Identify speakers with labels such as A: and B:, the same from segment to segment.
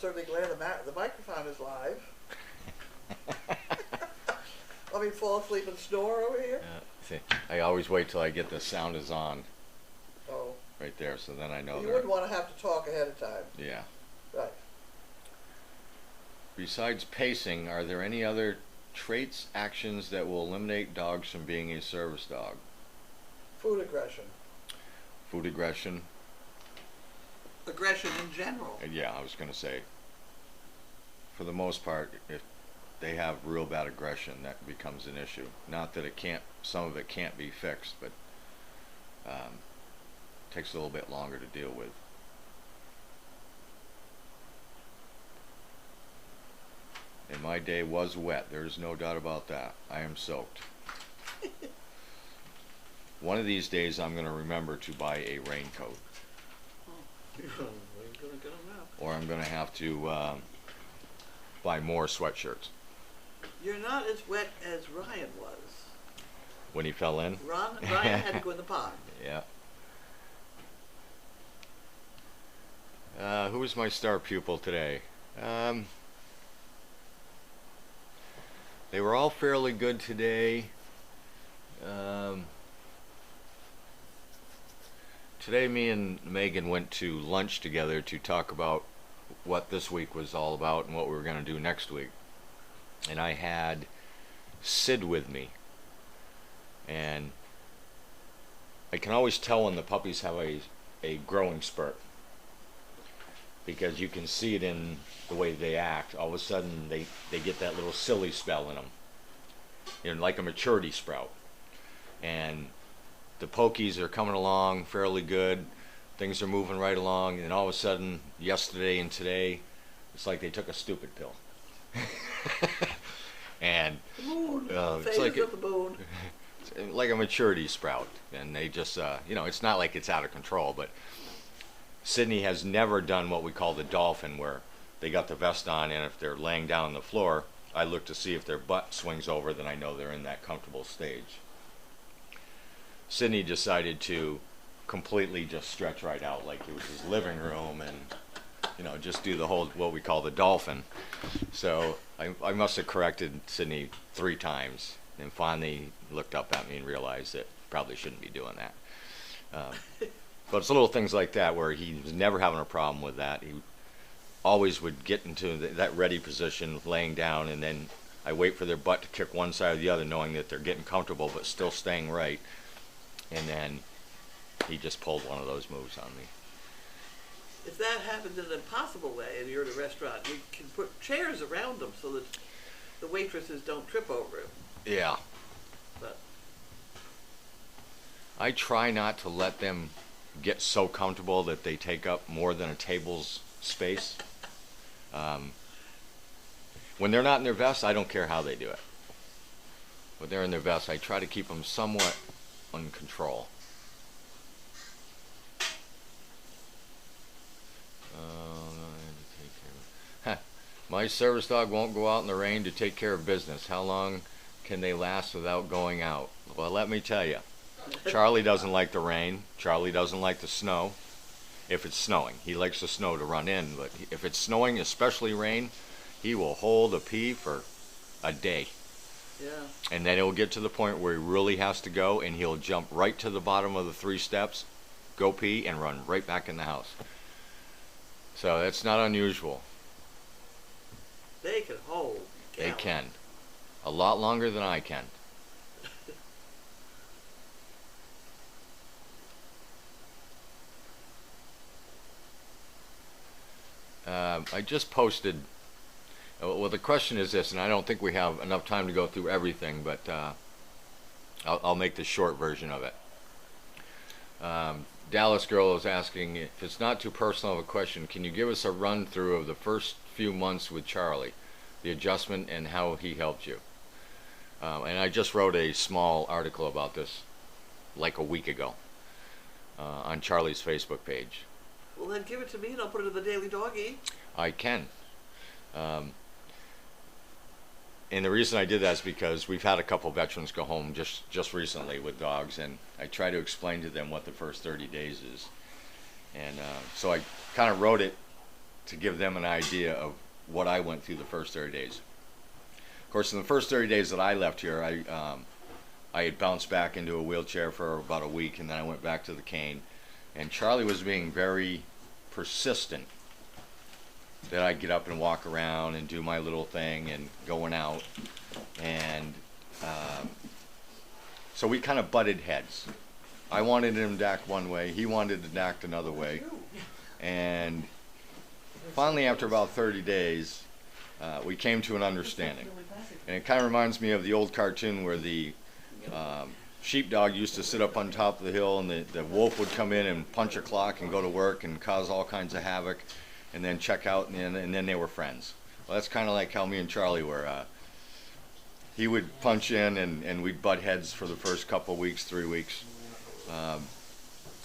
A: certainly glad the microphone is live. Let me fall asleep and snore over here.
B: See, I always wait till I get the sound is on.
A: Oh.
B: Right there, so then I know.
A: You wouldn't want to have to talk ahead of time.
B: Yeah.
A: Right.
B: Besides pacing, are there any other traits, actions that will eliminate dogs from being a service dog?
A: Food aggression.
B: Food aggression.
A: Aggression in general.
B: Yeah, I was going to say, for the most part, if they have real bad aggression, that becomes an issue. Not that it can't, some of it can't be fixed, but takes a little bit longer to deal with. And my day was wet. There's no doubt about that. I am soaked. One of these days I'm going to remember to buy a raincoat. Or I'm going to have to buy more sweatshirts.
A: You're not as wet as Ryan was.
B: When he fell in?
A: Ryan had to go in the pond.
B: Yeah. Who was my star pupil today? They were all fairly good today. Today me and Megan went to lunch together to talk about what this week was all about and what we were going to do next week. And I had Sid with me. And I can always tell when the puppies have a growing spurt, because you can see it in the way they act. All of a sudden they get that little silly spell in them, you know, like a maturity sprout. And the pokies are coming along fairly good, things are moving right along, and all of a sudden yesterday and today it's like they took a stupid pill. And it's like a maturity sprout, and they just you know, it's not like it's out of control, but Sydney has never done what we call the dolphin, where they got the vest on, and if they're laying down on the floor, I look to see if their butt swings over, then I know they're in that comfortable stage. Sydney decided to completely just stretch right out like it was his living room, and you know, just do the whole, what we call the dolphin. So I must have corrected Sydney 3 times, and finally looked up at me and realized that probably shouldn't be doing that. But it's little things like that where he was never having a problem with that. He always would get into that ready position, laying down, and then I wait for their butt to kick one side or the other, knowing that they're getting comfortable but still staying right. And then he just pulled one of those moves on me.
A: If that happens in an impossible way and you're at a restaurant, you can put chairs around them so that the waitresses don't trip over it.
B: Yeah.
A: But
B: I try not to let them get so comfortable that they take up more than a table's space. When they're not in their vest, I don't care how they do it. When they're in their vest, I try to keep them somewhat under control. My service dog won't go out in the rain to take care of business. How long can they last without going out? Well, let me tell you. Charlie doesn't like the rain. Charlie doesn't like the snow. If it's snowing, he likes the snow to run in, but if it's snowing, especially rain, he will hold a pee for a day.
A: yeah.
B: And then it'll get to the point where he really has to go, and he'll jump right to the bottom of the 3 steps, go pee, and run right back in the house. So that's not unusual.
A: They can hold.
B: They can. A lot longer than I can. I just posted, well, the question is this, and I don't think we have enough time to go through everything, but I'll make the short version of it. Dallas Girl is asking, if it's not too personal of a question, can you give us a run through of the first few months with Charlie, the adjustment and how he helped you? And I just wrote a small article about this like a week ago on Charlie's Facebook page.
A: Well, then give it to me and I'll put it in the Daily Doggy.
B: I can. And the reason I did that is because we've had a couple veterans go home just recently with dogs, and I try to explain to them what the first 30 days is. And so I kind of wrote it to give them an idea of what I went through the first 30 days. Of course, in the first 30 days that I left here, I had bounced back into a wheelchair for about a week, and then I went back to the cane. And Charlie was being very persistent that I'd get up and walk around and do my little thing and going out. And so we kind of butted heads. I wanted him to act one way, he wanted to act another way. And finally, after about 30 days, we came to an understanding. And it kind of reminds me of the old cartoon where the sheepdog used to sit up on top of the hill, and the wolf would come in and punch a clock and go to work and cause all kinds of havoc, and then check out, and then they were friends. Well, that's kind of like how me and Charlie were. He would punch in, and we'd butt heads for the first couple of weeks, 3 weeks.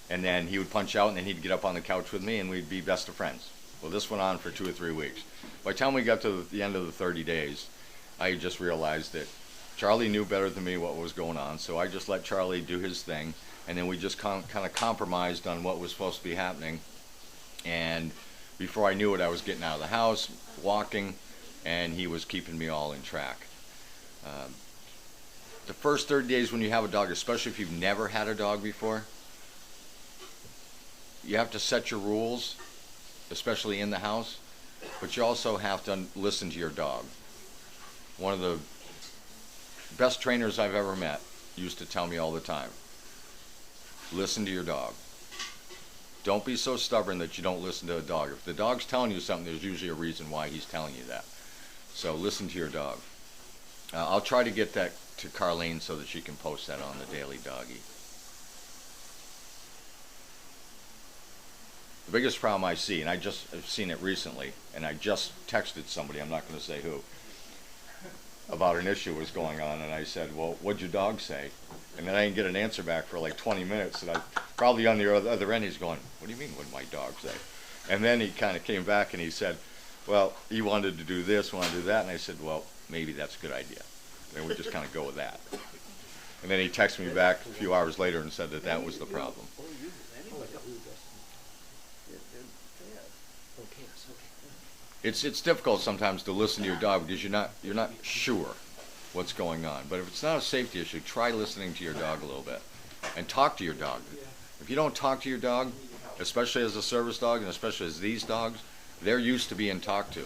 B: And then he would punch out, and then he'd get up on the couch with me, and we'd be best of friends. Well, this went on for 2 or 3 weeks. By the time we got to the end of the 30 days, I just realized that Charlie knew better than me what was going on, so I just let Charlie do his thing, and then we just kind of compromised on what was supposed to be happening. And before I knew it, I was getting out of the house, walking, and he was keeping me all in track. The first 30 days when you have a dog, especially if you've never had a dog before, you have to set your rules, especially in the house, but you also have to listen to your dog. One of the best trainers I've ever met used to tell me all the time, listen to your dog. Don't be so stubborn that you don't listen to a dog. If the dog's telling you something, there's usually a reason why he's telling you that. So listen to your dog. I'll try to get that to Carlene so that she can post that on the Daily Doggy. The biggest problem I see, and I've seen it recently, and I just texted somebody, I'm not going to say who, about an issue was going on, and I said, well, what'd your dog say? And then I didn't get an answer back for like 20 minutes, and I probably on the other end he's going, what do you mean, what'd my dog say? And then he kind of came back and he said, well, he wanted to do this, wanted to do that, and I said, well, maybe that's a good idea. And we just kind of go with that. And then he texted me back a few hours later and said that that was the problem. It's difficult sometimes to listen to your dog because you're not sure what's going on. But if it's not a safety issue, try listening to your dog a little bit and talk to your dog. If you don't talk to your dog, especially as a service dog and especially as these dogs, they're used to being talked to.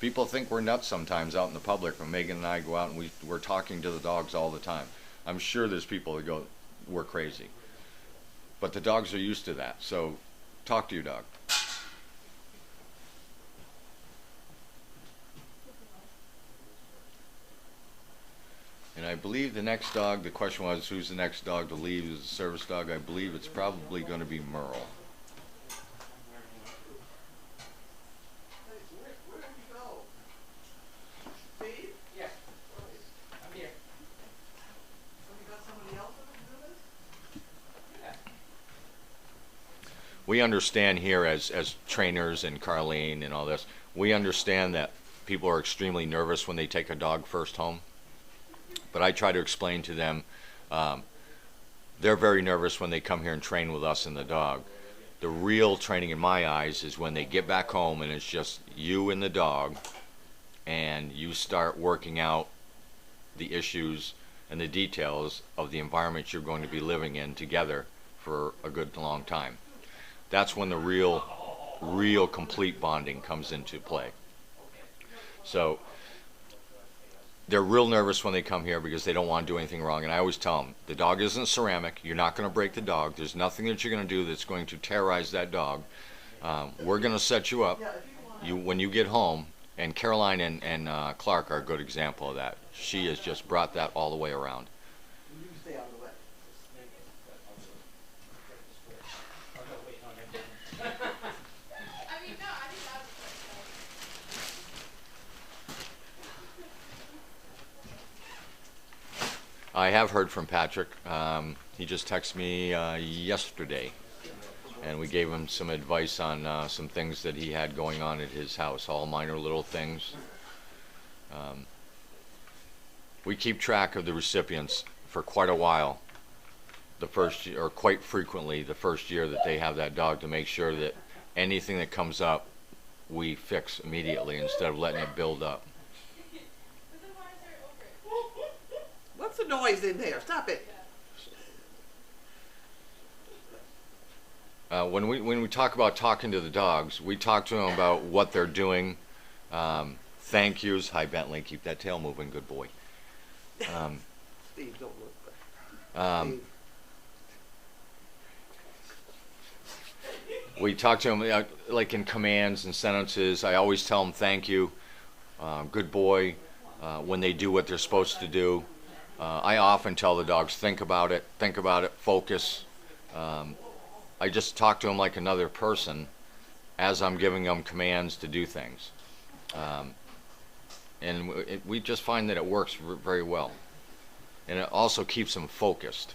B: People think we're nuts sometimes out in the public when Megan and I go out and we're talking to the dogs all the time. I'm sure there's people that go, we're crazy. But the dogs are used to that, so talk to your dog. And I believe the next dog, the question was, who's the next dog to leave as a service dog? I believe it's probably going to be Merle. We understand here as trainers and Carlene and all this, we understand that people are extremely nervous when they take a dog first home. But I try to explain to them, they're very nervous when they come here and train with us and the dog. The real training in my eyes is when they get back home and it's just you and the dog, and you start working out the issues and the details of the environment you're going to be living in together for a good long time. That's when the real complete bonding comes into play. So they're real nervous when they come here because they don't want to do anything wrong. And I always tell them, the dog isn't ceramic. You're not going to break the dog. There's nothing that you're going to do that's going to terrorize that dog. We're going to set you up. When you get home, and Caroline and Clark are a good example of that. She has just brought that all the way around. I have heard from Patrick. He just texted me yesterday, and we gave him some advice on some things that he had going on at his house, all minor little things. We keep track of the recipients for quite a while, the first year, or quite frequently the first year that they have that dog, to make sure that anything that comes up, we fix immediately instead of letting it build up.
A: What's the noise in there? Stop it.
B: When we talk about talking to the dogs, we talk to them about what they're doing. Thank yous. Hi, Bentley. Keep that tail moving. Good boy.
A: Steve, don't look.
B: Um,
A: Steve.
B: we talk to them like in commands and sentences. I always tell them thank you, good boy, when they do what they're supposed to do. I often tell the dogs, think about it, focus. I just talk to them like another person as I'm giving them commands to do things. And we just find that it works very well. And it also keeps them focused.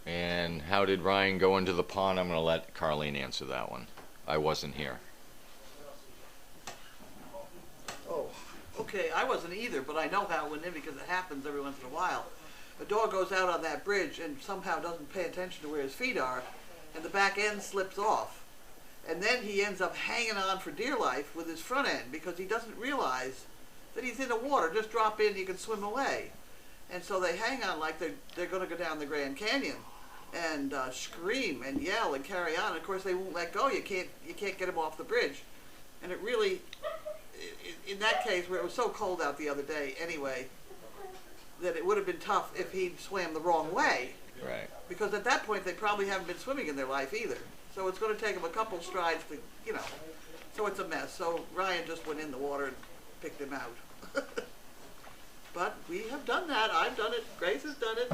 B: And how did Ryan go into the pond? I'm going to let Carlene answer that one. I wasn't here.
A: Oh, okay, I wasn't either, but I know how it went in because it happens every once in a while. A dog goes out on that bridge and somehow doesn't pay attention to where his feet are, and the back end slips off. And then he ends up hanging on for dear life with his front end because he doesn't realize that he's in the water. Just drop in, you can swim away. And so they hang on like they're going to go down the Grand Canyon and scream and yell and carry on. And of course, they won't let go. You can't get them off the bridge. And it really, in that case where it was so cold out the other day anyway, that it would have been tough if he'd swam the wrong way.
B: Right.
A: Because at that point, they probably haven't been swimming in their life either. So it's going to take them a couple strides to, so it's a mess. So Ryan just went in the water and picked him out. But we have done that. I've done it. Grace has done it.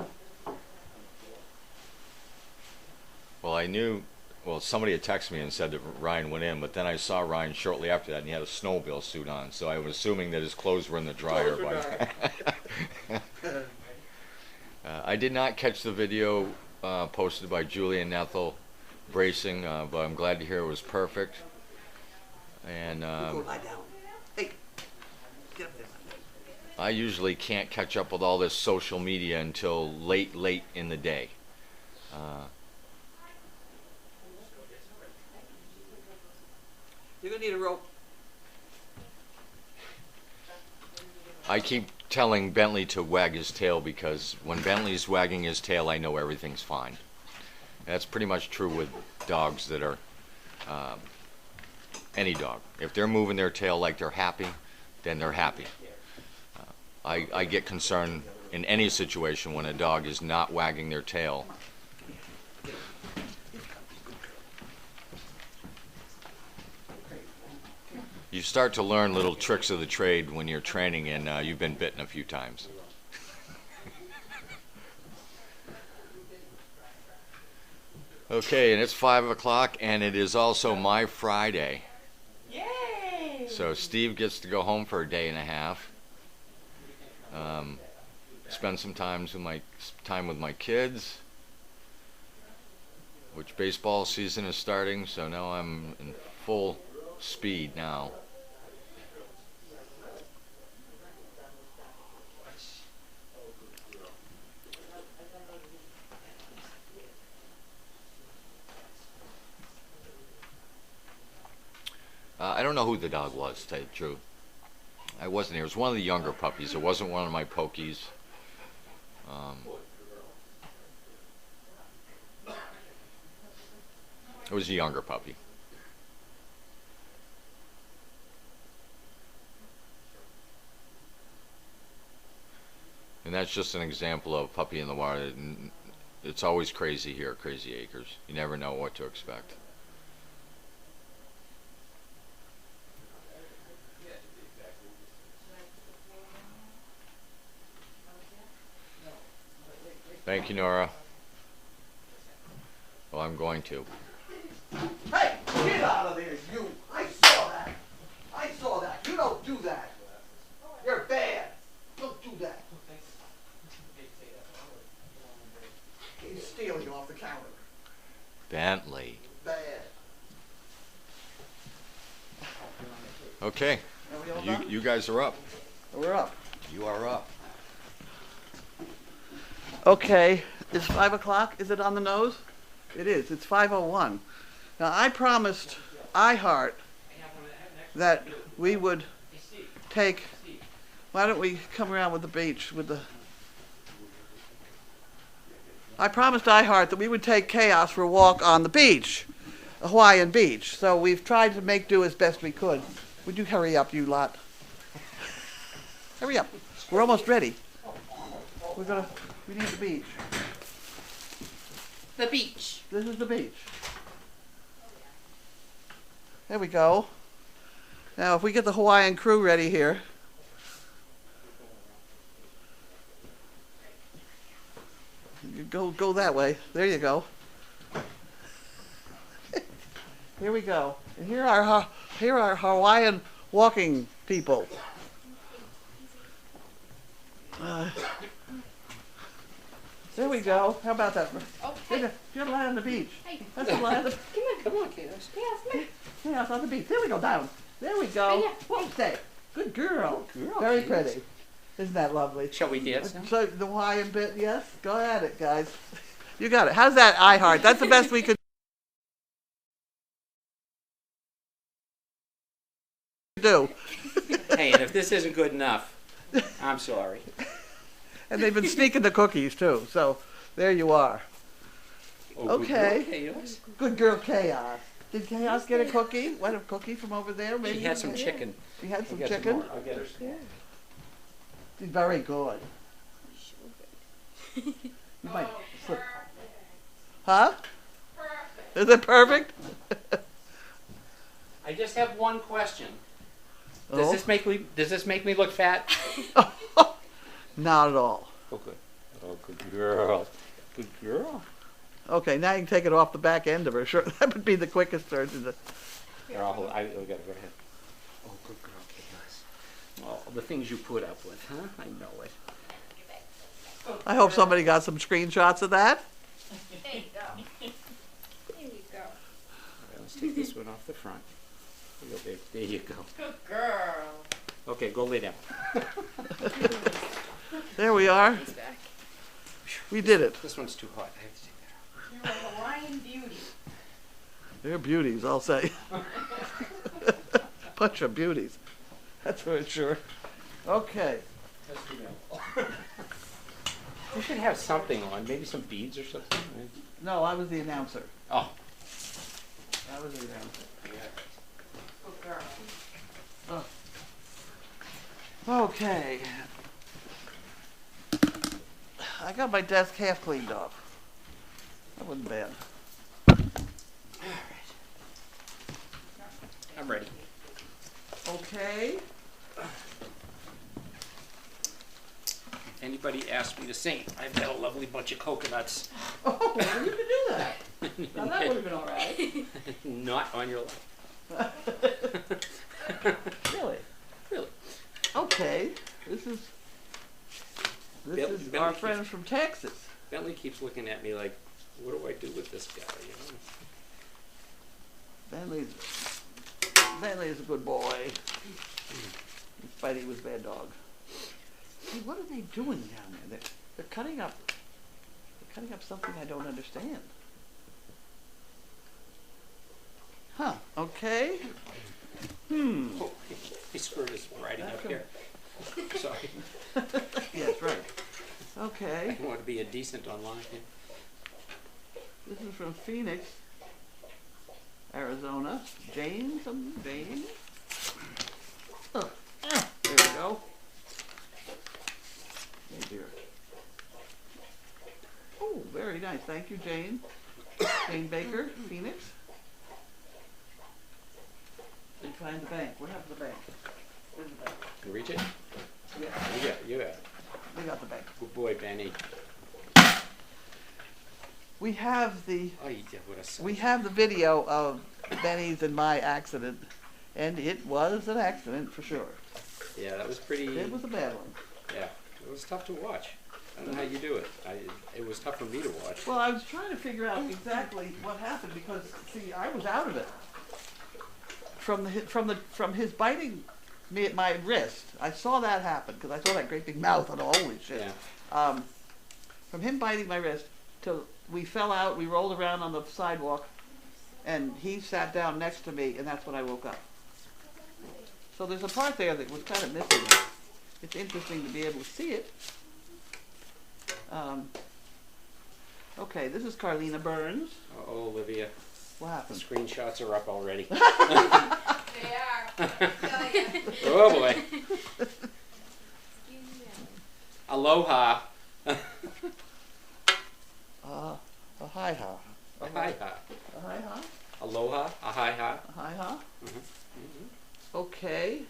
B: Well, somebody had texted me and said that Ryan went in, but then I saw Ryan shortly after that, and he had a snowmobile suit on, so I was assuming that his clothes were in the dryer. I did not catch the video posted by Julie and Ethel bracing, but I'm glad to hear it was perfect. And
A: go lie down. Hey, get up there.
B: I usually can't catch up with all this social media until late in the day.
A: You're going to need a rope.
B: I keep telling Bentley to wag his tail because when Bentley's wagging his tail, I know everything's fine. That's pretty much true with dogs that are any dog. If they're moving their tail like they're happy, then they're happy. I get concerned in any situation when a dog is not wagging their tail. You start to learn little tricks of the trade when you're training and you've been bitten a few times. Okay, and it's 5 o'clock and it is also my Friday.
A: Yay!
B: So Steve gets to go home for a day and a half. Spend some time with my kids, which baseball season is starting, so now I'm in full speed now. I don't know who the dog was, to tell you the truth. I wasn't here. It was one of the younger puppies. It wasn't one of my pokies. It was a younger puppy. And that's just an example of puppy in the water. It's always crazy here at Crazy Acres. You never know what to expect. Thank you, Nora. Well, I'm going to.
A: Hey, get out of there, you! I saw that! I saw that! You don't do that! You're bad! Don't do that! He's stealing off the counter.
B: Bentley.
A: Bad.
B: Okay.
A: Are we all done?
B: You guys are up.
A: We're up.
B: You are up.
A: Okay, it's 5 o'clock. Is it on the nose? It is. It's 5:01. Now, I promised iHeart that we would take, why don't we come around with the beach, I promised iHeart that we would take Chaos for a walk on the beach, a Hawaiian beach. So we've tried to make do as best we could. Would you hurry up, you lot? Hurry up. We're almost ready. We need the beach.
C: The beach.
A: This is the beach. There we go. Now, if we get the Hawaiian crew ready here. You go that way. There you go. Here we go. And here are Hawaiian walking people. There we go. How about that?
C: Oh, hey.
A: You're lying on the beach.
C: Hey.
A: Let's lie on the
C: Come on, Chaos.
A: Chaos on the beach. There we go, down. There we go.
C: Hey, yeah.
A: Whoa, stay. Good girl.
C: Good girl,
A: Very
C: Chaos.
A: pretty. Isn't that lovely?
C: Shall we dance now?
A: So the Hawaiian bit, yes? Go at it, guys. You got it. How's that, iHeart? That's the best we could do.
C: Hey, and if this isn't good enough, I'm sorry.
A: And they've been sneaking the cookies, too. So there you are.
C: Oh,
A: Okay.
C: Good girl, Chaos.
A: Good girl, Chaos. Did Chaos get a cookie? What, a cookie from over there? Maybe
C: He had some chicken.
A: He had some
C: I'll get
A: chicken?
C: more. I'll get her some more.
A: She's very good. You might slip. Huh? Is it perfect?
C: I just have one question.
A: Oh.
C: Does this make me look fat?
A: Not at all.
C: Oh, good. Oh, good girl. Good girl.
A: Okay, now you can take it off the back end of her. Sure, that would be the quickest surgeon.
C: Here, I'll hold. I gotta go ahead. Oh, good girl, Chaos. Oh, the things you put up with, huh? I know it.
A: I hope somebody got some screenshots of that.
D: There you go. There you go.
C: All right, let's take this one off the front. There you go, babe. There you go.
D: Good girl.
C: Okay, go lay down.
A: There we are.
D: He's back.
A: We did it.
C: This one's too hot. I have to take that out.
D: You're a Hawaiian beauty.
A: They're beauties, I'll say. Bunch of beauties. That's for sure. Okay.
C: That's too bad. We should have something on, maybe some beads or something. Right?
A: No, I was the announcer.
C: Oh.
A: I was the announcer.
D: Good girl.
A: Okay. I got my desk half cleaned off. That wasn't bad.
C: I'm ready.
A: Okay.
C: Anybody asked me to sing, I've got a lovely bunch of coconuts.
A: Oh, well, you could do that. Now that would have been all right.
C: Not on your lap.
A: Really?
C: Really?
A: Okay. This is
C: Bentley
A: our
C: keeps-
A: friends from Texas.
C: Bentley keeps looking at me like, what do I do with this guy? You know?
A: Bentley is a good boy. Spidey was a bad dog. Hey, what are they doing down there? They're cutting up. They're cutting up something I don't understand. Huh? Okay.
C: Oh, his skirt is riding up here. Sorry.
A: Yes, right. Okay.
C: I want to be a decent online.
A: This is from Phoenix, Arizona. Jane, Jane. Oh, there we go. Oh dear. Oh, very nice. Thank you, Jane. Jane Baker, Phoenix. And find the bank. What happened to the bank? Where's the bank?
C: Can you reach it?
A: Yeah,
C: You got it.
A: we got the bank.
C: Good boy, Benny.
A: We have the
C: Oh, you did what a son.
A: We have the video of Benny's and my accident, and it was an accident for sure.
C: Yeah, that was pretty.
A: It was a bad one.
C: Yeah, it was tough to watch. I don't know how you do it. It was tough for me to watch.
A: Well, I was trying to figure out exactly what happened because, see, I was out of it. from his biting me at my wrist. I saw that happen because I saw that great big mouth and holy shit.
C: Yeah.
A: From him biting my wrist till we fell out, we rolled around on the sidewalk, and he sat down next to me, and that's when I woke up. So there's a part there that was kind of missing. It's interesting to be able to see it. Okay, this is Carlina Burns.
C: Oh, Olivia.
A: What
C: The
A: happened?
C: screenshots are up already.
D: They are. Tell ya.
C: Oh boy. Aloha.
A: A hi ha.
C: A hi ha.
A: A hi ha.
C: Aloha. A hi ha.
A: A hi ha. Okay.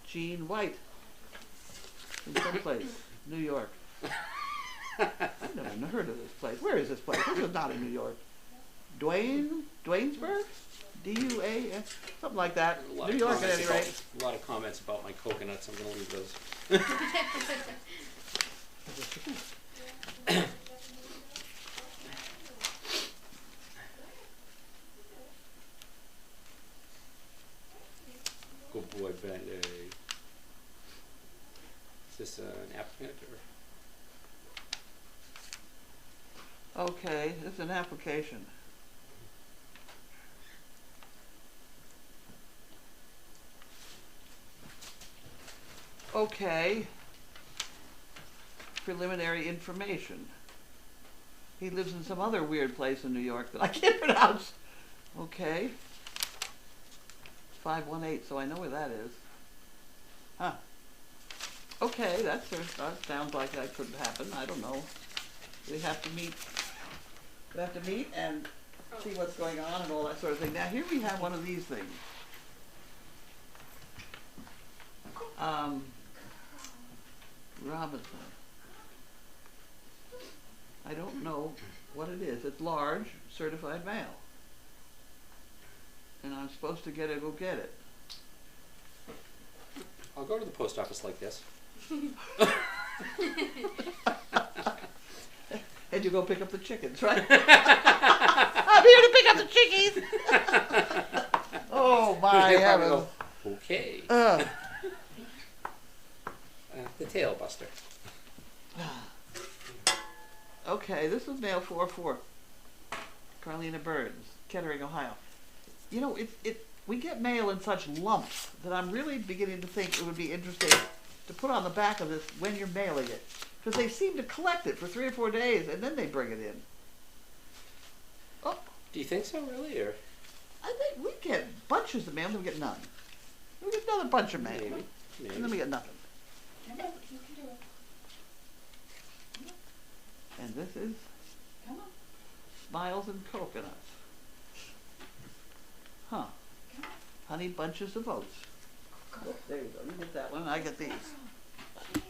A: Jean White. In some place, New York. I've never heard of this place. Where is this place? This is not in New York. Dwaynesburg? D-U-A-S, something like that. New York at any rate.
C: A lot of comments about my coconuts. I'm going to leave those. Good boy, Bentley. Is this an applicant or?
A: Okay, this is an application. Okay. Preliminary information. He lives in some other weird place in New York that I can't pronounce. Okay. 518, so I know where that is. Huh. Okay, that sounds like that could happen. I don't know. We have to meet. We have to meet and see what's going on and all that sort of thing. Now here we have one of these things. Robinson. I don't know what it is. It's large, certified mail. And I'm supposed to go get it.
C: I'll go to the post office like this.
A: And you go pick up the chickens, right? I'm here to pick up the chickies! Oh my
C: They probably
A: heavens.
C: go, okay. The tail buster.
A: Okay, this is mail 44. Carlina Burns, Kettering, Ohio. You know, we get mail in such lumps that I'm really beginning to think it would be interesting to put on the back of this when you're mailing it. Because they seem to collect it for 3 or 4 days and then they bring it in. Oh,
C: Do you think so, really, or?
A: I think we get bunches of mail and then we get none. We get another bunch of mail.
C: Maybe.
A: And then we get nothing.
D: Come on, you can do it.
A: And this is
D: Come on.
A: Smiles and Coconuts. Huh. Honey Bunches of Oats. Oh, there you go. You get that one. I get these.
D: Do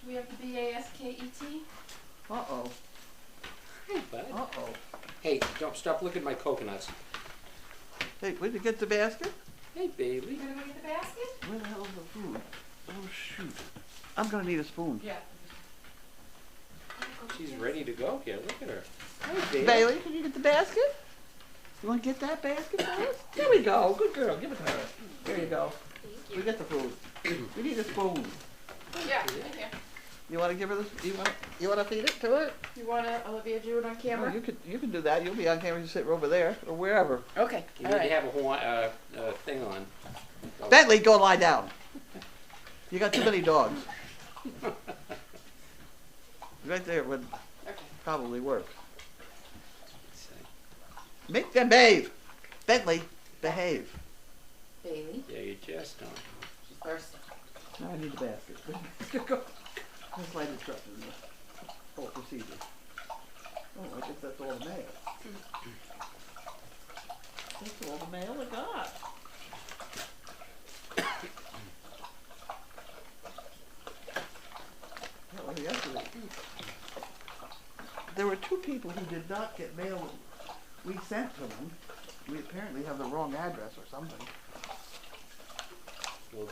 D: we have the B-A-S-K-E-T?
A: Uh-oh.
C: Hey, bud.
A: Uh-oh.
C: Hey, don't stop looking at my coconuts.
A: Hey, where'd you get the basket?
C: Hey, baby.
D: You gonna go get the basket?
A: Where the hell is the food? Oh, shoot. I'm going to need a spoon.
D: Yeah.
C: She's ready to go here. Look at her. Hey, baby.
A: Bailey, can you get the basket? You want to get that basket for us? There we go. Good girl. Give it to her. There you go. We get the food. We need a spoon.
D: Yeah, right here.
A: You want to give her this? You want to feed it to her?
D: You wanna, Olivia, do it on
A: Oh,
D: camera?
A: you can do that. You'll be on camera. You sit over there or wherever.
D: Okay,
C: You need to have a thing on.
A: Bentley, go lie down. You got too many dogs. Right there would
D: Okay.
A: probably work.
C: Let's see.
A: Make them behave. Bentley, behave.
D: Bailey,
C: Yeah, you just don't.
D: she's thirsty.
A: Now I need the basket. Go. That's my instructions. Whole procedure. Oh, I guess that's all the mail. That's all the mail I got. That was yesterday. There were 2 people who did not get mail we sent to them. We apparently have the wrong address or something.
C: Well,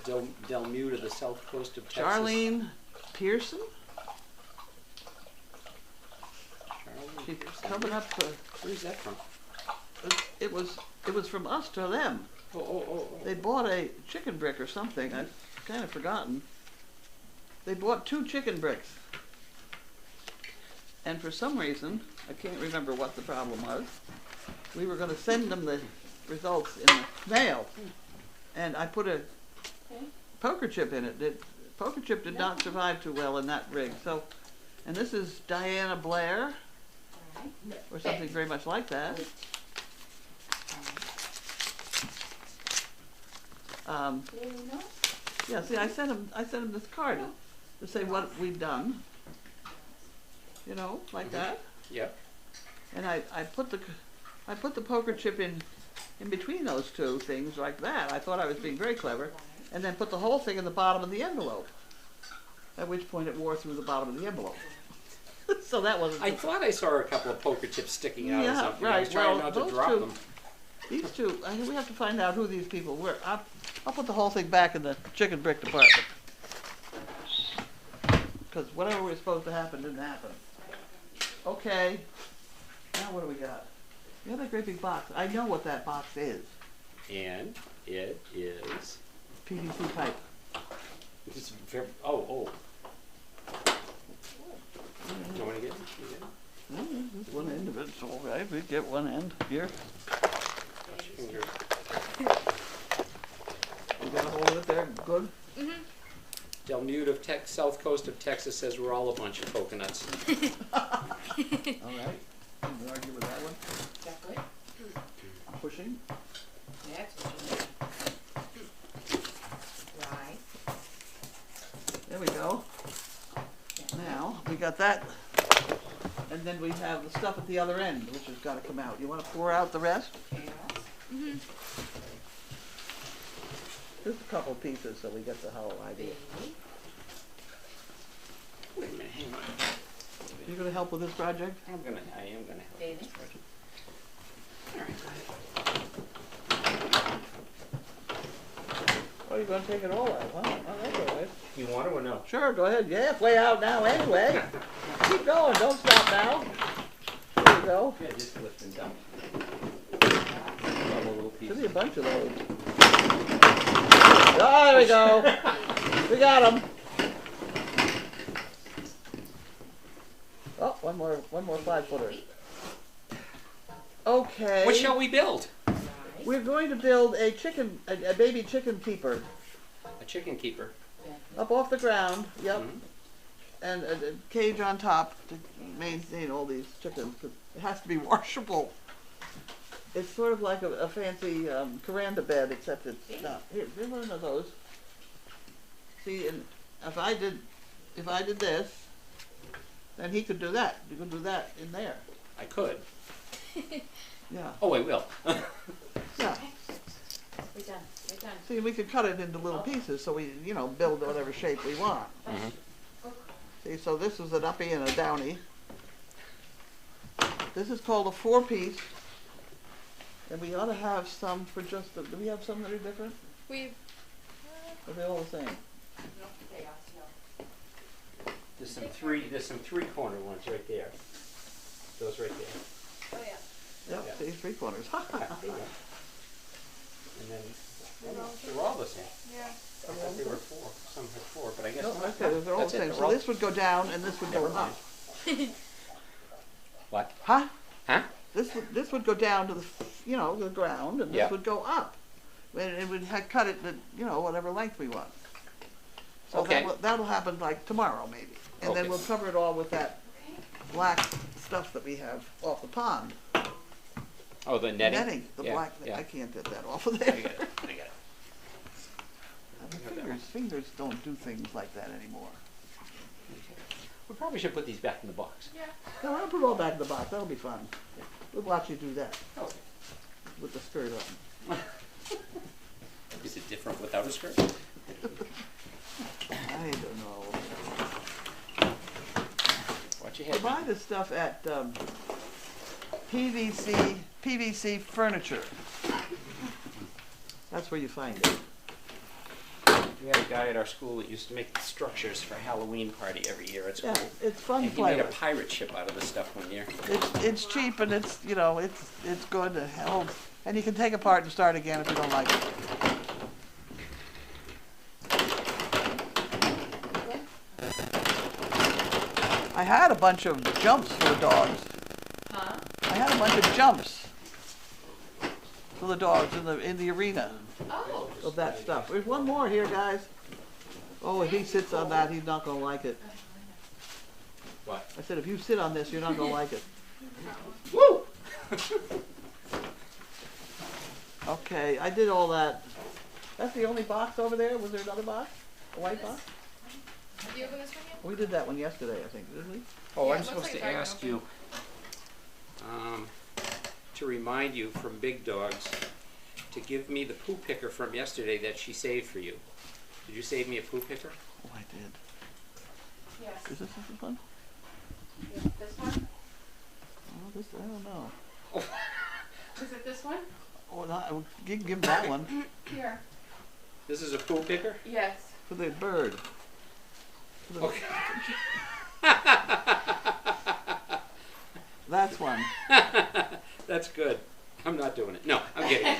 C: Del Mu to the south coast of Texas.
A: Charlene Pearson?
C: Charlene
A: She's
C: Pearson.
A: coming up to,
C: Where's that from?
A: it was It was from us to them.
C: Oh.
A: They bought a chicken brick or something. I've kind of forgotten. They bought 2 chicken bricks. And for some reason, I can't remember what the problem was, we were going to send them the results in the mail. And I put a poker chip in it. Poker chip did not survive too well in that rig. So, and this is Diana Blair, or something very much like that. Yeah, see, I sent him this card to say what we've done. You know, like that.
C: Yep.
A: And I put the poker chip in between those 2 things like that. I thought I was being very clever, and then put the whole thing in the bottom of the envelope. At which point it wore through the bottom of the envelope. So that wasn't.
C: I thought I saw a couple of poker chips sticking out or
A: Yeah,
C: something.
A: right.
C: I was trying
A: Well,
C: not to
A: those
C: drop
A: 2
C: them.
A: These 2, we have to find out who these people were. I'll put the whole thing back in the chicken brick department. Because whatever was supposed to happen didn't happen. Okay. Now what do we got? We have that great big box. I know what that box is.
C: And it is.
A: PVC pipe.
C: It's very, oh. Do you want to get it? You get it?
A: Just one end of it, so okay, we get one end here.
C: Watch your fingers.
A: We got a hold of it there, good.
C: Del Mute of South Coast of Texas says we're all a bunch of coconuts.
A: All right. Can you argue with that one?
D: Exactly.
A: Pushing.
D: Next. Right.
A: There we go. Now, we got that. And then we have the stuff at the other end, which has got to come out. You want to pour out the rest?
D: Yes.
A: Just a couple pieces so we get the whole idea.
C: Wait a minute, hang on.
A: You going to help with this project?
C: I am gonna help.
D: Bailey.
C: This project. All right.
A: Oh, you're going to take it all out, huh? Oh, that's all right.
C: You want it or no?
A: Sure, go ahead. Yeah, it's way out now anyway. Keep going, don't stop now. There you go.
C: Yeah, just lift and dump. Double little
A: Should be a
C: pieces.
A: bunch of those. Oh, there we go. We got them. Oh, one more 5-footer. Okay.
C: What shall we build?
A: We're going to build a baby chicken keeper
C: A chicken keeper.
A: up off the ground. Yep.
C: Mhm.
A: And a cage on top to maintain all these chickens. 'Cause it has to be washable. It's sort of like a fancy veranda bed, except it's not. Here's one of those. See, and if I did this, then he could do that. You could do that in there.
C: I could.
A: Yeah.
C: Oh, I will.
A: Yeah.
D: We're done. We're done.
A: See, we could cut it into little pieces so we, build whatever shape we want.
C: Mhm.
A: See, so this is an uppie and a downy. This is called a 4-piece. And we ought to have some for just do we have some that are different?
E: We
A: Or are they all the same?
C: There's some three-corner ones right there. Those right there.
E: oh yeah.
A: Yep,
C: Yeah.
A: see, 3 corners.
C: Yeah, there you go. And then they're all the same.
E: Yeah.
C: I thought they were 4. Some had 4, but I guess
A: No,
C: not.
A: okay, they're all the
C: That's it,
A: same.
C: they're
A: So
C: all-
A: this would go down and this would go
C: Never mind.
A: up.
C: What?
A: Huh?
C: Huh?
A: This would go down to the the ground, and this
C: Yeah.
A: would go up. And it would cut it to whatever length we want. So
C: Okay.
A: that'll happen like tomorrow maybe, and then
C: Okay.
A: we'll cover it all with that black stuff that we have off the pond.
C: Oh, the netting.
A: The
C: Yeah,
A: black.
C: yeah.
A: I can't get that off of
C: I
A: there.
C: got it. I got it.
A: Fingers don't do things like that anymore.
C: We probably should put these back in the box.
E: Yeah.
A: No, I'll put it all back in the box. That'll be fun. We'll watch you do that
C: Okay.
A: with the skirt on.
C: Is it different without a skirt?
A: I don't know.
C: Watch your
A: You
C: head.
A: buy this stuff at PVC Furniture. That's where you find it.
C: We had a guy at our school that used to make structures for Halloween party every year at school.
A: Yeah, it's fun
C: And he made a
A: plywood.
C: pirate ship out of the stuff one year.
A: It's cheap and it's it's good. It And you can take apart and start again if you don't like it. I had a bunch of jumps for the dogs.
D: Huh?
A: I had a bunch of jumps for the dogs in the arena
D: Oh.
A: of that stuff. There's one more here, guys. Oh, if he sits on that, he's not gonna like it.
C: What?
A: I said, if you sit on this, you're not gonna like it.
C: Woo!
A: Okay, I did all that. That's the only box over there? Was there another box? A white box?
E: Have you opened this one yet?
A: We did that one yesterday, I think, didn't we?
C: Oh,
E: Yeah,
C: I'm
E: it looks
C: supposed
E: like
C: to
E: it's already
C: ask you, to remind you from Big Dogs to give me the poo picker from yesterday that she saved for you. Did you save me a poo picker?
A: Oh, I did.
D: Yes.
A: Is this one?
D: Yeah, this one?
A: Oh, this, I don't know.
D: Is it this one?
A: Oh, no, give him that one
D: Here.
C: This is a poo picker?
D: Yes.
A: for the bird. For the-
C: Okay.
A: That's one.
C: That's good. I'm not doing it. No, I'm kidding.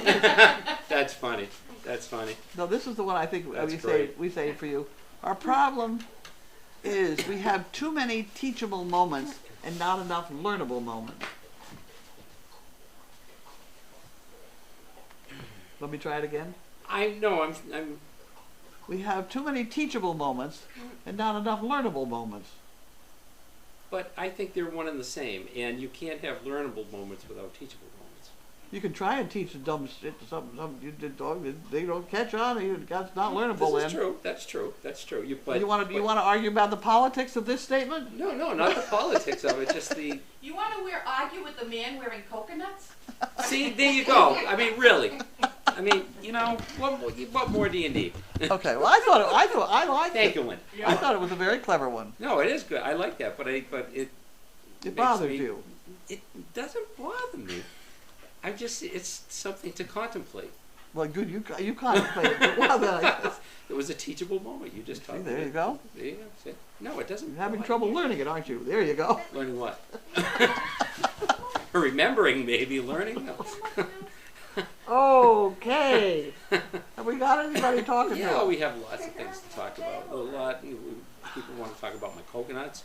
C: That's funny. That's funny.
A: No, this is the one I think
C: That's
A: we saved for you. Our problem is we have too many teachable moments and not enough learnable moments. Let me try it again.
C: I know. I'm.
A: We have too many teachable moments and not enough learnable moments.
C: But I think they're one and the same, and you can't have learnable moments without teachable moments.
A: You can try and teach the dumb shit to some you did dog. They don't catch on. That's not learnable.
C: This is
A: then.
C: true. That's true. That's true. You
A: want to argue about the politics of this statement?
C: No, not the politics of it. Just the.
D: You want to argue with the man wearing coconuts?
C: See, there you go. I mean, really. I mean, what more do you need?
A: Okay. Well, I liked
C: Thank
A: it.
C: you, Lynn.
A: I thought it was a very clever one.
C: No, it is good. I like that, but it
A: It
C: makes
A: bothered
C: me-
A: you.
C: It doesn't bother me. It's something to contemplate.
A: Well, good. You contemplated it. Well, then, I guess.
C: It was a teachable moment. You just
A: See,
C: talked
A: there
C: about
A: you
C: it.
A: go.
C: There you go. See? No, it doesn't.
A: You're having
C: bother
A: trouble
C: me.
A: learning it, aren't you? There you go.
C: Learning what? Remembering, maybe. Learning? No.
A: Okay. Have we got anybody talking to?
C: Yeah, we have lots of things to talk about. A lot. People want to talk about my coconuts.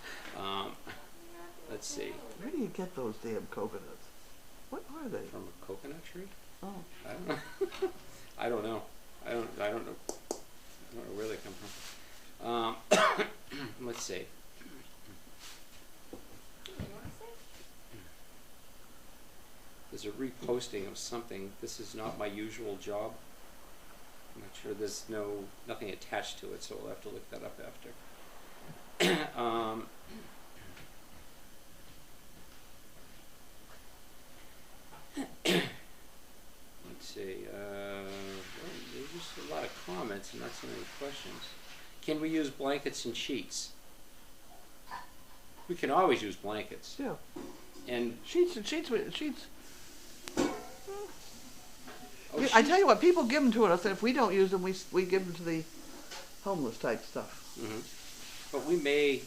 C: Let's see.
A: Where do you get those damn coconuts? What are they?
C: From a coconut tree?
A: Oh,
C: I don't know. I don't know. I don't know. I don't know where they come from. Let's see. There's a reposting of something. This is not my usual job. I'm not sure. There's nothing attached to it, so we'll have to look that up after. Let's see. Well, there's just a lot of comments and not so many questions. Can we use blankets and sheets? We can always use blankets.
A: yeah.
C: And
A: Sheets.
C: oh,
A: I tell you what, people give them to us, and if we don't use them, we give them to the homeless type stuff.
C: But we may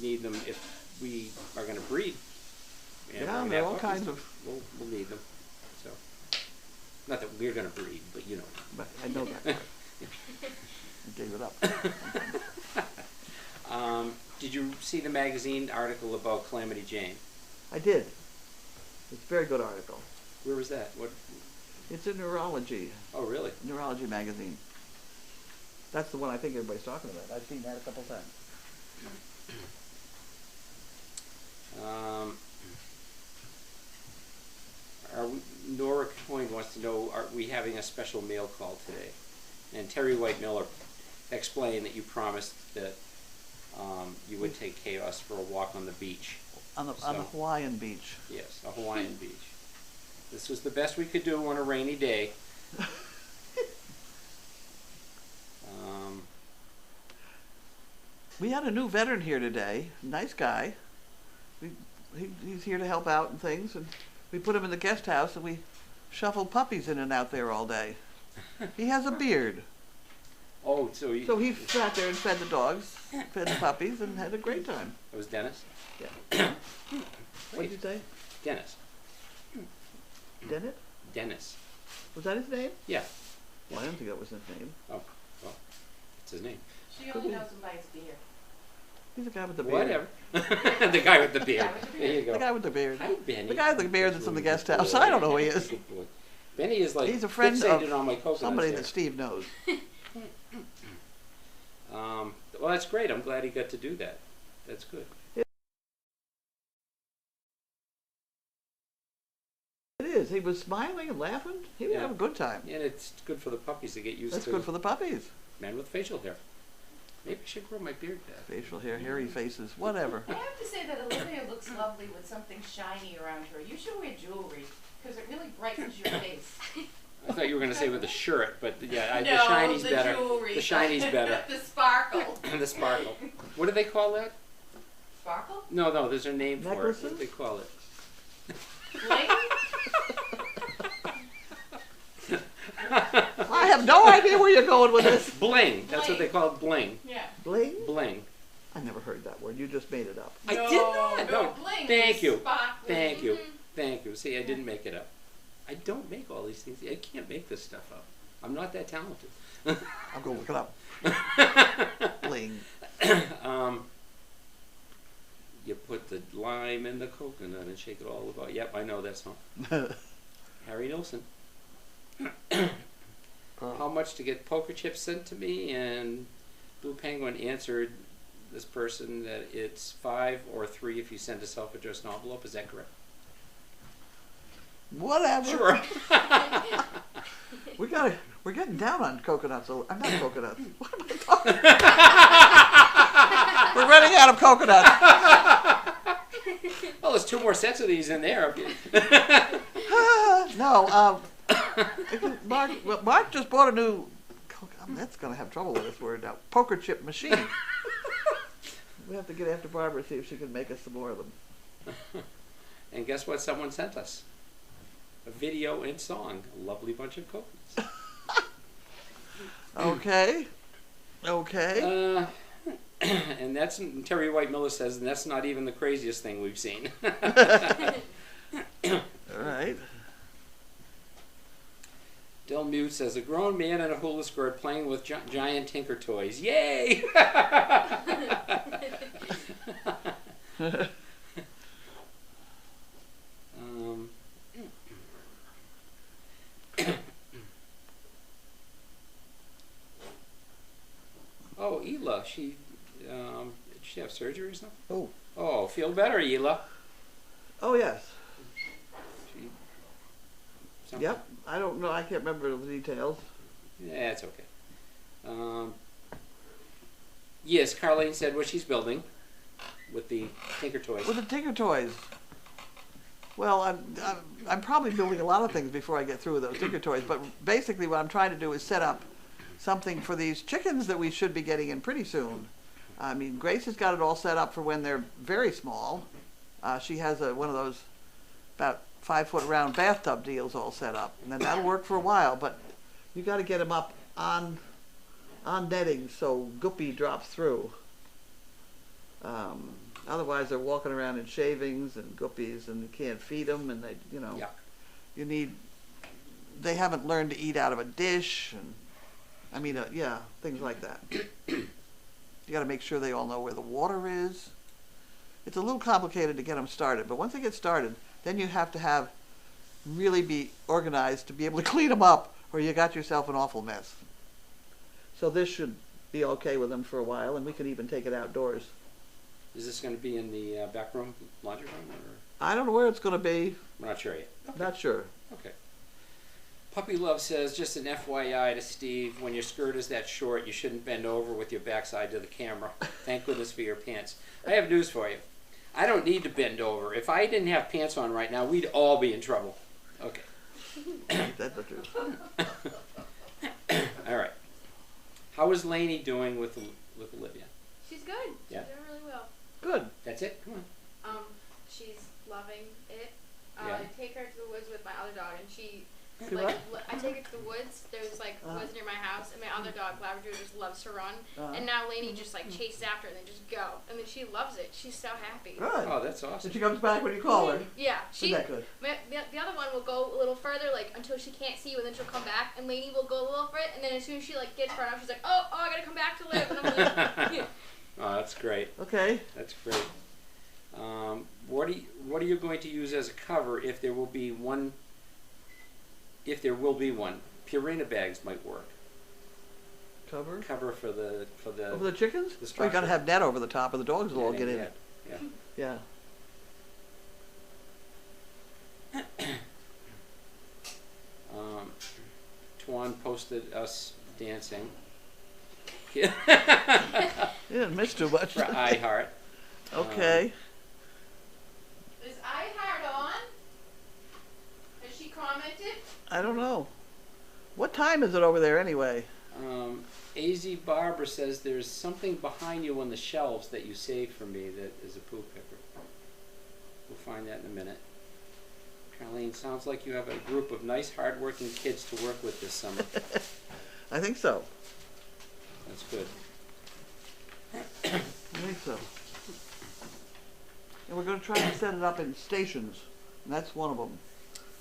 C: need them if we are going to breed. And
A: Yeah,
C: we're gonna
A: there are
C: have
A: all
C: puppies.
A: kinds of.
C: We'll need them. So, not that we're going to breed, but you know.
A: But I know that. Part. I gave it up.
C: Did you see the magazine article about Calamity Jane?
A: I did. It's a very good article.
C: Where was that? What?
A: It's in Neurology.
C: Oh, really?
A: Neurology magazine. That's the one I think everybody's talking about. I've seen that a couple times.
C: Nora Coyne wants to know, are we having a special mail call today? And Terry White Miller explained that you promised that you would take Chaos for a walk on the beach.
A: On the
C: So-
A: Hawaiian beach.
C: Yes, a Hawaiian beach. This was the best we could do on a rainy day.
A: We had a new veteran here today. Nice guy. He's here to help out and things. And we put him in the guest house and we shuffled puppies in and out there all day. He has a beard.
C: Oh, so
A: So he sat there and fed the dogs, fed the puppies, and had a great time.
C: it was Dennis?
A: What did you say?
C: Dennis.
A: Dennett?
C: Dennis.
A: Was that his name?
C: Yeah.
A: Well, I didn't think that was his name.
C: Oh, well, it's his name.
D: She only knows him by his beard.
A: He's the guy with the beard.
C: Whatever. The guy with the beard. There you go.
A: The guy with the beard.
C: Hi, Benny.
A: The guy with the beard that's in the guest house. I don't know who he is.
C: Good boy. Benny is like
A: He's a friend
C: fixated
A: of
C: on my coconuts
A: somebody
C: there.
A: that Steve knows.
C: Well, that's great. I'm glad he got to do that. That's good.
A: It is. He was smiling and laughing. He would
C: Yeah.
A: have a good time.
C: And it's good for the puppies to get used
A: That's
C: to
A: good for the puppies.
C: men with facial hair. Maybe I should grow my beard back.
A: Facial hair, hairy faces, whatever.
D: I have to say that Olivia looks lovely with something shiny around her. You should wear jewelry because it really brightens your face.
C: I thought you were going to say with a shirt, but yeah,
D: No,
C: the shiny's
D: the
C: better.
D: jewelry.
C: The shiny's better.
D: The sparkle.
C: The sparkle. What do they call that?
D: Sparkle?
C: No, there's a name for it.
A: Necklaces?
C: What do they call it?
D: Bling?
A: I have no idea where you're going with this.
C: Bling. That's what they call it, bling.
D: Yeah.
A: Bling?
C: Bling.
A: I never heard that word. You just made it up.
C: I did not. No.
D: Bling
C: Thank
D: is
C: you.
D: sparkling.
C: Thank you. Thank you. See, I didn't make it up. I don't make all these things. I can't make this stuff up. I'm not that talented.
A: I'll go look it up. Bling.
C: You put the lime in the coconut and shake it all about. Yep, I know that song. Harry Nilsson. How much to get poker chips sent to me? And Blue Penguin answered this person that it's 5 or 3 if you send a self-addressed envelope. Is that correct?
A: Whatever.
C: Sure.
A: We're getting down on coconuts. I'm not coconuts. What am I talking about? We're running out of coconuts.
C: Well, there's 2 more sets of these in there.
A: No, Mark just bought a new, that's going to have trouble with this word now, poker chip machine. We have to get after Barbara, see if she can make us some more of them.
C: And guess what someone sent us? A video and song. A lovely bunch of coconuts.
A: Okay. Okay.
C: And that's, Terry White Miller says, and that's not even the craziest thing we've seen.
A: All right.
C: Del Mute says, a grown man in a hula skirt playing with giant Tinker toys. Yay! Oh, Ela, did she have surgery or something?
A: Oh.
C: Oh, feel better, Ela.
A: Oh, yes.
C: Something.
A: Yep. I don't know. I can't remember the details.
C: Yeah, it's okay. Yes, Carlene said what she's building with the Tinker Toys.
A: With the Tinker Toys. Well, I'm probably building a lot of things before I get through with those Tinker Toys, but basically what I'm trying to do is set up something for these chickens that we should be getting in pretty soon. I mean, Grace has got it all set up for when they're very small. She has one of those about 5-foot round bathtub deals all set up, and then that'll work for a while, but you got to get them up on netting so Guppy drops through. Otherwise they're walking around in shavings and guppies and you can't feed them, and they,
C: Yeah.
A: they haven't learned to eat out of a dish, and things like that. You got to make sure they all know where the water is. It's a little complicated to get them started, but once they get started, then you have to really be organized to be able to clean them up, or you got yourself an awful mess. So this should be okay with them for a while, and we can even take it outdoors.
C: Is this going to be in the back room, laundry room, or
A: I don't know where it's going to be.
C: we're not sure yet? Okay.
A: Not sure.
C: Okay. Puppy Love says, just an FYI to Steve, when your skirt is that short, you shouldn't bend over with your backside to the camera. Thank goodness for your pants. I have news for you. I don't need to bend over. If I didn't have pants on right now, we'd all be in trouble. Okay.
A: That's the truth.
C: All right. How is Lainey doing with Olivia?
E: She's good. She's
C: Yeah.
E: doing really well.
A: Good.
C: That's it? Come on.
E: She's loving it.
C: Yeah.
E: I take her to the woods with my other dog, and she
A: Do
E: Like,
A: what?
E: I take it to the woods. There's like woods near my house, and my other dog, Labrador, just loves to run. And now Lainey just like chases after her and they just go. And then she loves it. She's so happy.
A: Good.
C: Oh, that's awesome.
A: And she comes back when you call her.
E: Yeah,
A: Isn't
E: she.
A: that good?
E: The other one will go a little further, like until she can't see you, and then she'll come back. And Lainey will go a little further, and then as soon as she like gets far enough, she's like, oh, I gotta come back to live. And I'm like, yeah.
C: Oh, that's great.
A: Okay.
C: That's great. What are you going to use as a cover if there will be one? If there will be one, Purina bags might work.
A: Cover?
C: Cover for the
A: Over the chickens?
C: the
A: Oh, you
C: structure.
A: gotta have net over the top, or the dogs will all
C: Yeah,
A: get in
C: yeah,
A: it.
C: yeah.
A: Yeah.
C: Tuan posted us dancing. Yeah.
A: You didn't miss too much.
C: For iHeart.
A: Okay.
D: Is iHeart on? Has she commented?
A: I don't know. What time is it over there anyway?
C: AZ Barbara says there's something behind you on the shelves that you saved for me that is a poo picker. We'll find that in a minute. Carlene, sounds like you have a group of nice, hard-working kids to work with this summer.
A: I think so.
C: That's good.
A: I think so. And we're going to try to set it up in stations. And that's one of them,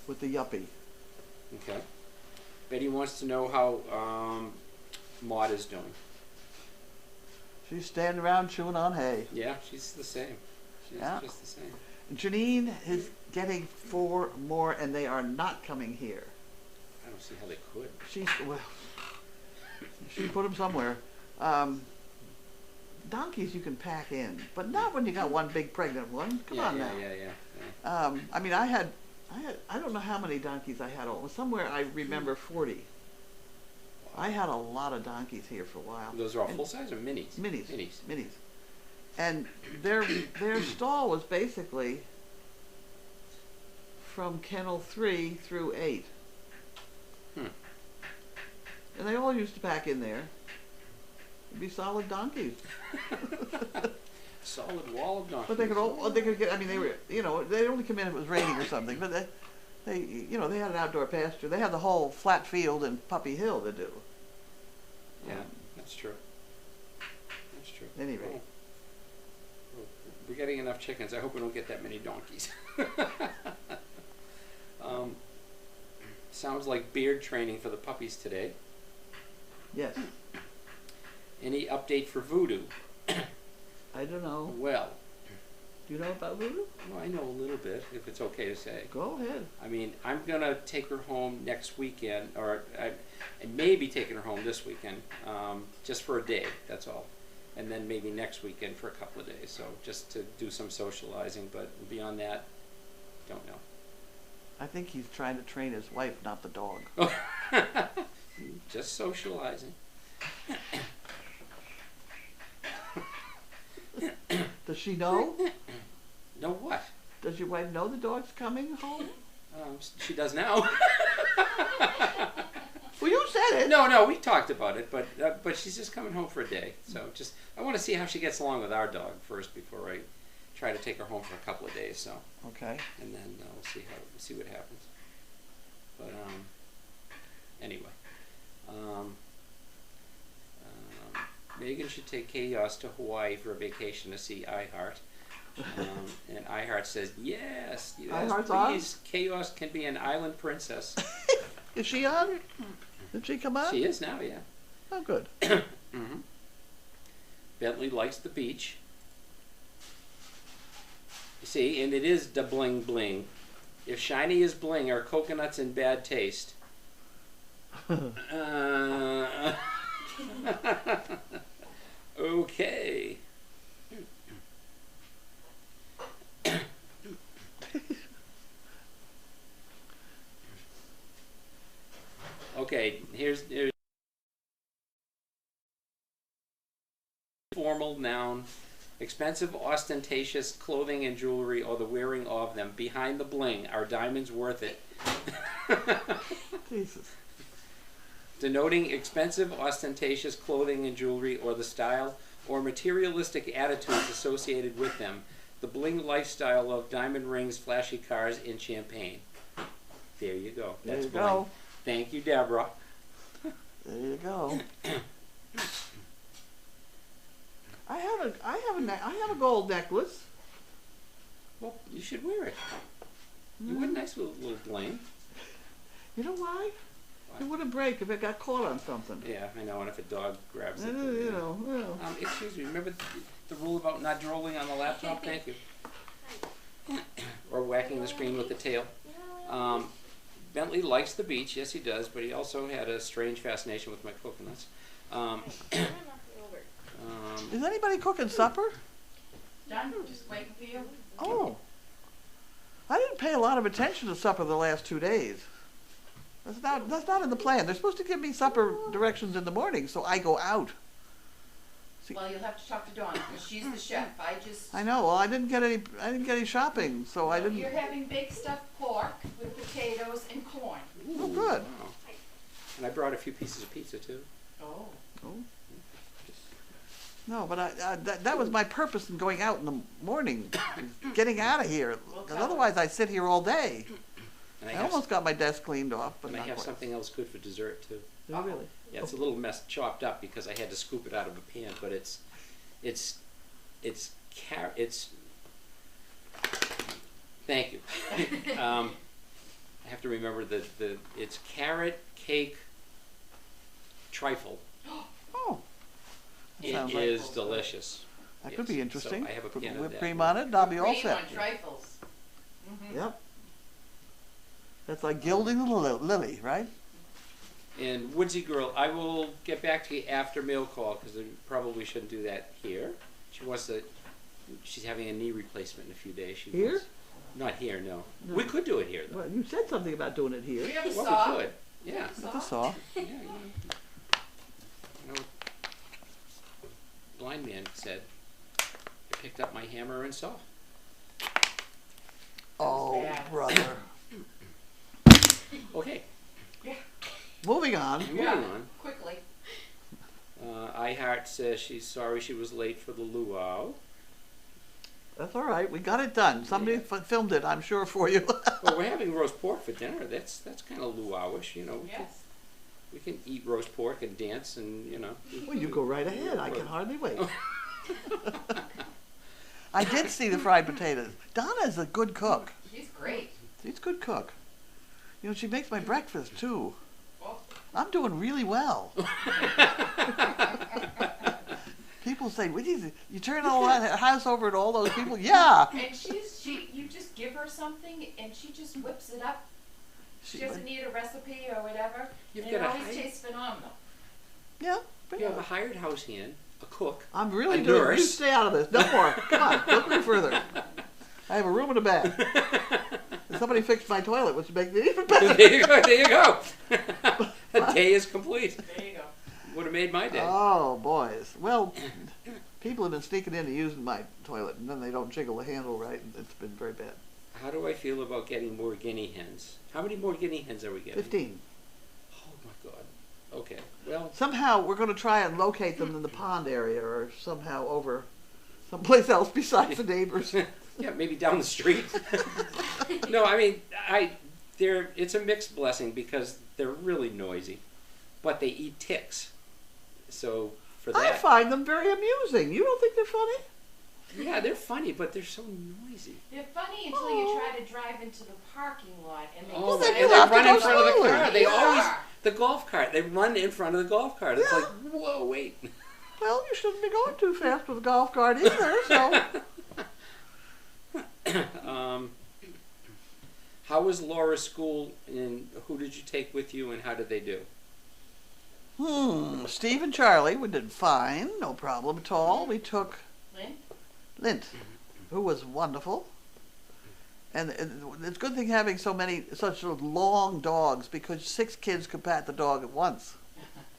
A: with the yuppie.
C: Okay. Betty wants to know how Maud is doing.
A: She's standing around chewing on hay.
C: Yeah, she's the same. She's
A: Yeah.
C: just the same.
A: Janine is getting 4 more, and they are not coming here.
C: I don't see how they could.
A: She put them somewhere. Donkeys you can pack in, but not when you got one big pregnant one. Come on now.
C: Yeah.
A: I mean, I don't know how many donkeys I had. Somewhere I remember 40. I had a lot of donkeys here for a while.
C: Those are all full size or minis?
A: Minis. And their stall was basically from kennel 3 through 8. And they all used to pack in there. It'd be solid donkeys.
C: Solid wall of donkeys.
A: But they could get, I mean, they were, they'd only come in if it was raining or something, but they had an outdoor pasture. They had the whole flat field and Puppy Hill to do.
C: Yeah, that's true. That's true.
A: Anyway.
C: Well, we're getting enough chickens. I hope we don't get that many donkeys. Sounds like beard training for the puppies today.
A: Yes.
C: Any update for Voodoo?
A: I don't know.
C: Well,
A: Do you know about Voodoo?
C: I know a little bit, if it's okay to say.
A: Go ahead.
C: I mean, I'm going to take her home next weekend, or I may be taking her home this weekend, just for a day, that's all. And then maybe next weekend for a couple of days, so just to do some socializing, but beyond that, don't know.
A: I think he's trying to train his wife, not the dog.
C: Just socializing.
A: Does she know?
C: Know what?
A: Does your wife know the dog's coming home?
C: She does now.
A: Well, you said it.
C: No, we talked about it, but she's just coming home for a day. So I want to see how she gets along with our dog first before I try to take her home for a couple of days. So
A: Okay.
C: and then we'll see what happens. But anyway, Megan should take Chaos to Hawaii for a vacation to see iHeart. And iHeart says yes,
A: iHeart's on?
C: please. Chaos can be an island princess.
A: Is she on? Did she come on?
C: She is now, yeah.
A: Oh, good.
C: Mm-hmm. Bentley likes the beach. You see, and it is the bling bling. If shiny is bling, are coconuts in bad taste? Okay. Okay, here's formal noun, expensive, ostentatious clothing and jewelry or the wearing of them. Behind the bling, are diamonds worth it?
A: Jesus.
C: Denoting expensive, ostentatious clothing and jewelry or the style or materialistic attitudes associated with them. The bling lifestyle of diamond rings, flashy cars, and champagne. There you go.
A: There
C: That's
A: you
C: mine.
A: go.
C: Thank you, Deborah.
A: There you go. I have a gold necklace.
C: Well, you should wear it. You would nice little bling.
A: You know why? It wouldn't break if it got caught on something.
C: Yeah, I know, and if a dog grabs it.
A: You know, well.
C: Excuse me, remember the rule about not drooling on the laptop? Thank you. Or whacking the screen with the tail. Bentley likes the beach, yes he does, but he also had a strange fascination with my coconuts.
A: Is anybody cooking supper?
D: Done, just waiting for you.
A: Oh. I didn't pay a lot of attention to supper the last 2 days. That's not in the plan. They're supposed to give me supper directions in the morning, so I go out. See,
D: Well, you'll have to talk to Dawn, because she's the chef.
A: I know. Well, I didn't get any shopping, so I didn't.
D: You're having big stuffed pork with potatoes and corn.
A: Oh, good.
C: Wow. And I brought a few pieces of pizza too.
D: Oh.
A: Oh. No, but that was my purpose in going out in the morning, getting out of here. Because otherwise I sit here all day.
C: And
A: I almost got my desk cleaned off, but
C: and I
A: not
C: have
A: quite.
C: something else good for dessert too.
A: Oh, really?
C: Yeah, it's a little chopped up because I had to scoop it out of a pan, but it's thank you. I have to remember it's carrot cake trifle.
A: Oh.
C: It
A: Sounds
C: is delicious.
A: That could be
C: Yes.
A: interesting.
C: So I have a
A: Put
C: pan of
A: whipped
C: that.
A: cream on it, and I'll be all
D: Cream
A: set.
D: on trifles. Mm-hmm.
A: Yep. That's like gilding the lily, right?
C: And Woodsy Girl, I will get back to you after mail call because I probably shouldn't do that here. She's having a knee replacement in a few days.
A: Here?
C: Not here, no.
A: No.
C: We could do it here, though.
A: Well, you said something about doing it
D: Do
A: here.
D: you have a
C: Well,
D: saw?
C: we could. Yeah.
A: With the saw.
C: Yeah, you know, blind man said, I picked up my hammer and saw.
A: Oh,
D: bad.
A: brother.
C: Okay,
A: Moving on.
C: moving
D: Yeah.
C: on.
D: Quickly.
C: iHeart says she's sorry she was late for the luau.
A: That's all right. We got it done. Somebody filmed it, I'm sure, for you.
C: Well, we're having roast pork for dinner. That's kind of luau-ish, you know.
D: Yes.
C: We can eat roast pork and dance and, you know.
A: Well, you go right ahead. I can hardly wait. I did see the fried potatoes. Donna's a good cook.
D: She's great.
A: She's a good cook. You know, she makes my breakfast, too.
D: Oh.
A: I'm doing really well. People say, "What is it? You turn all that house over to all those people?" Yeah.
D: And you just give her something and she just whips it up. She doesn't need a recipe or whatever.
C: You've
D: and it
C: got a
D: always tastes phenomenal.
A: Yeah.
C: You have a hired house hand, a cook.
A: I'm really
C: A
A: doing. You
C: nurse.
A: stay out of this. No more. Come on. Look no further. I have a room and a bath. And somebody fixed my toilet, which makes it even better.
C: There you go. There you go. A day is complete.
D: There you go.
C: Would have made my day.
A: Oh, boys. Well, people have been sneaking in and using my toilet, and then they don't jiggle the handle right, and it's been very bad.
C: How do I feel about getting more guinea hens? How many more guinea hens are we getting?
A: 15.
C: Oh my God. Okay. Well,
A: Somehow we're going to try and locate them in the pond area, or somehow over someplace else besides the neighbors.
C: yeah, maybe down the street. No, I mean, it's a mixed blessing because they're really noisy, but they eat ticks. So for
A: I
C: that,
A: find them very amusing. You don't think they're funny?
C: yeah, they're funny, but they're so noisy.
D: They're funny until you try to drive into the parking lot and they
C: Oh,
A: then
C: and
A: you
C: they
A: have to
C: run
A: go
C: in front of the
A: slowly.
C: car. They
D: Yeah.
C: always the golf cart. They run in front of the golf cart. It's
A: Yeah.
C: like, whoa, wait.
A: Well, you shouldn't be going too fast with a golf cart either, so...
C: How was Laura's school, and who did you take with you, and how did they do?
A: Steve and Charlie, we did fine, no problem at all. We took
D: Lynn?
A: Lint, who was wonderful. And it's a good thing having such long dogs, because 6 kids could pat the dog at once.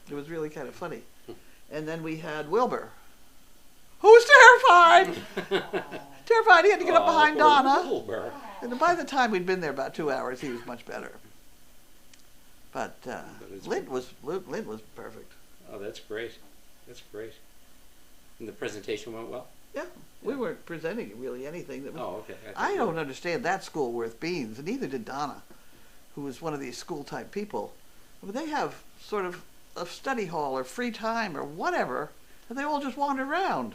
A: It was really kind of funny. And then we had Wilbur, who was terrified! Terrified, he had to get up behind
C: poor
A: Donna.
C: Wilbur.
A: And by the time we'd been there about 2 hours, he was much better. But
C: it's
A: Lint was perfect.
C: Oh, that's great. That's great. And the presentation went well?
A: Yeah, we weren't presenting really anything that was.
C: Oh, okay.
A: I don't understand that school worth beans, and neither did Donna. who is one of these school type people, but they have sort of a study hall or free time or whatever, and they all just wander around.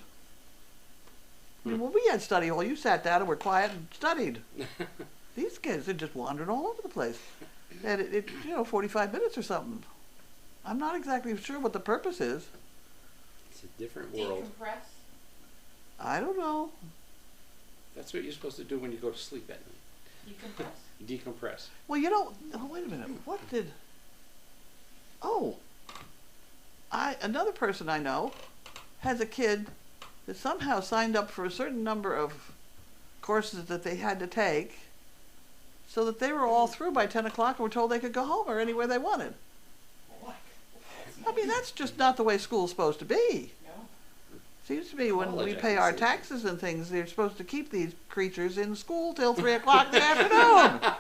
A: I mean, when we had study hall, you sat down and were quiet and studied. These kids, they just wandered all over the place. And it 45 minutes or something. I'm not exactly sure what the purpose is.
C: It's a different world.
D: Decompress?
A: I don't know.
C: That's what you're supposed to do when you go to sleep at night.
D: Decompress?
C: Decompress.
A: Well, wait a minute. What did... Oh. Another person I know has a kid that somehow signed up for a certain number of courses that they had to take so that they were all through by 10 o'clock and were told they could go home or anywhere they wanted. I mean, that's just not the way school's supposed to be.
D: No.
A: Seems to me when
C: College,
A: we
C: I
A: pay
C: can
A: our
C: see.
A: taxes and things, they're supposed to keep these creatures in school till 3 o'clock in the afternoon.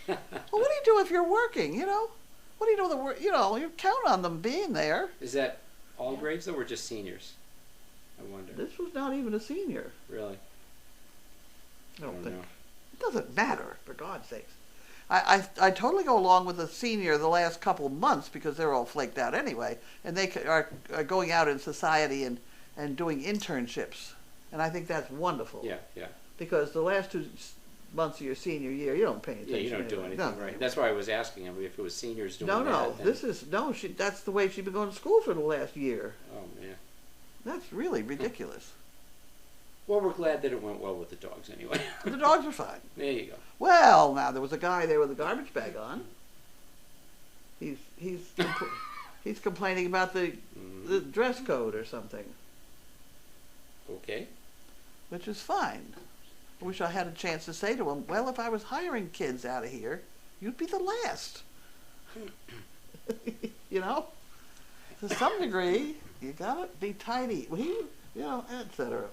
A: Well, what do you do if you're working, What do you do with the work? You count on them being there.
C: Is that all grades though, or just seniors? I wonder.
A: This was not even a senior.
C: Really?
A: I don't think.
C: know.
A: It doesn't matter, for God's sakes. I totally go along with the senior the last couple of months because they're all flaked out anyway, and they are going out in society and doing internships, and I think that's wonderful.
C: Yeah, yeah.
A: Because the last 2 months of your senior year, you don't pay attention.
C: Yeah, you don't do
A: anyway.
C: anything,
A: No.
C: right? That's why I was asking. I mean, if it was seniors doing
A: No,
C: that.
A: no.
C: then-
A: That's the way she's been going to school for the last year.
C: Oh man.
A: That's really ridiculous.
C: Well, we're glad that it went well with the dogs anyway.
A: The dogs are fine.
C: There you go.
A: Well, now there was a guy there with a garbage bag on. He's he's complaining about the dress code or something,
C: Okay.
A: which is fine. I wish I had a chance to say to him, well, if I was hiring kids out of here, you'd be the last. To some degree, you gotta be tidy. Etc.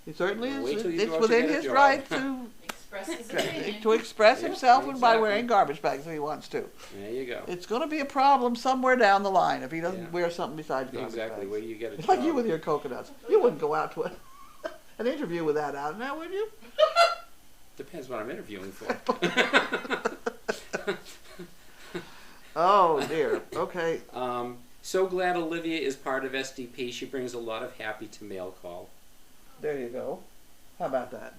A: He certainly
C: Well, wait
A: is.
C: till you
A: It's
C: go out to
A: within
C: get a
A: his
C: job.
A: right to
D: Express his opinion.
A: to express
C: Yeah,
A: himself and by
C: exactly.
A: wearing garbage bags if he wants to.
C: There you go.
A: It's going to be a problem somewhere down the line if he doesn't
C: Yeah.
A: wear something besides garbage
C: Exactly.
A: bags.
C: Where you get a
A: It's like
C: job.
A: you with your coconuts. You wouldn't go out to an interview with that out now, would you?
C: Depends what I'm interviewing for.
A: Oh dear. Okay.
C: So glad Olivia is part of SDP. She brings a lot of happy to mail call.
A: There you go. How about that?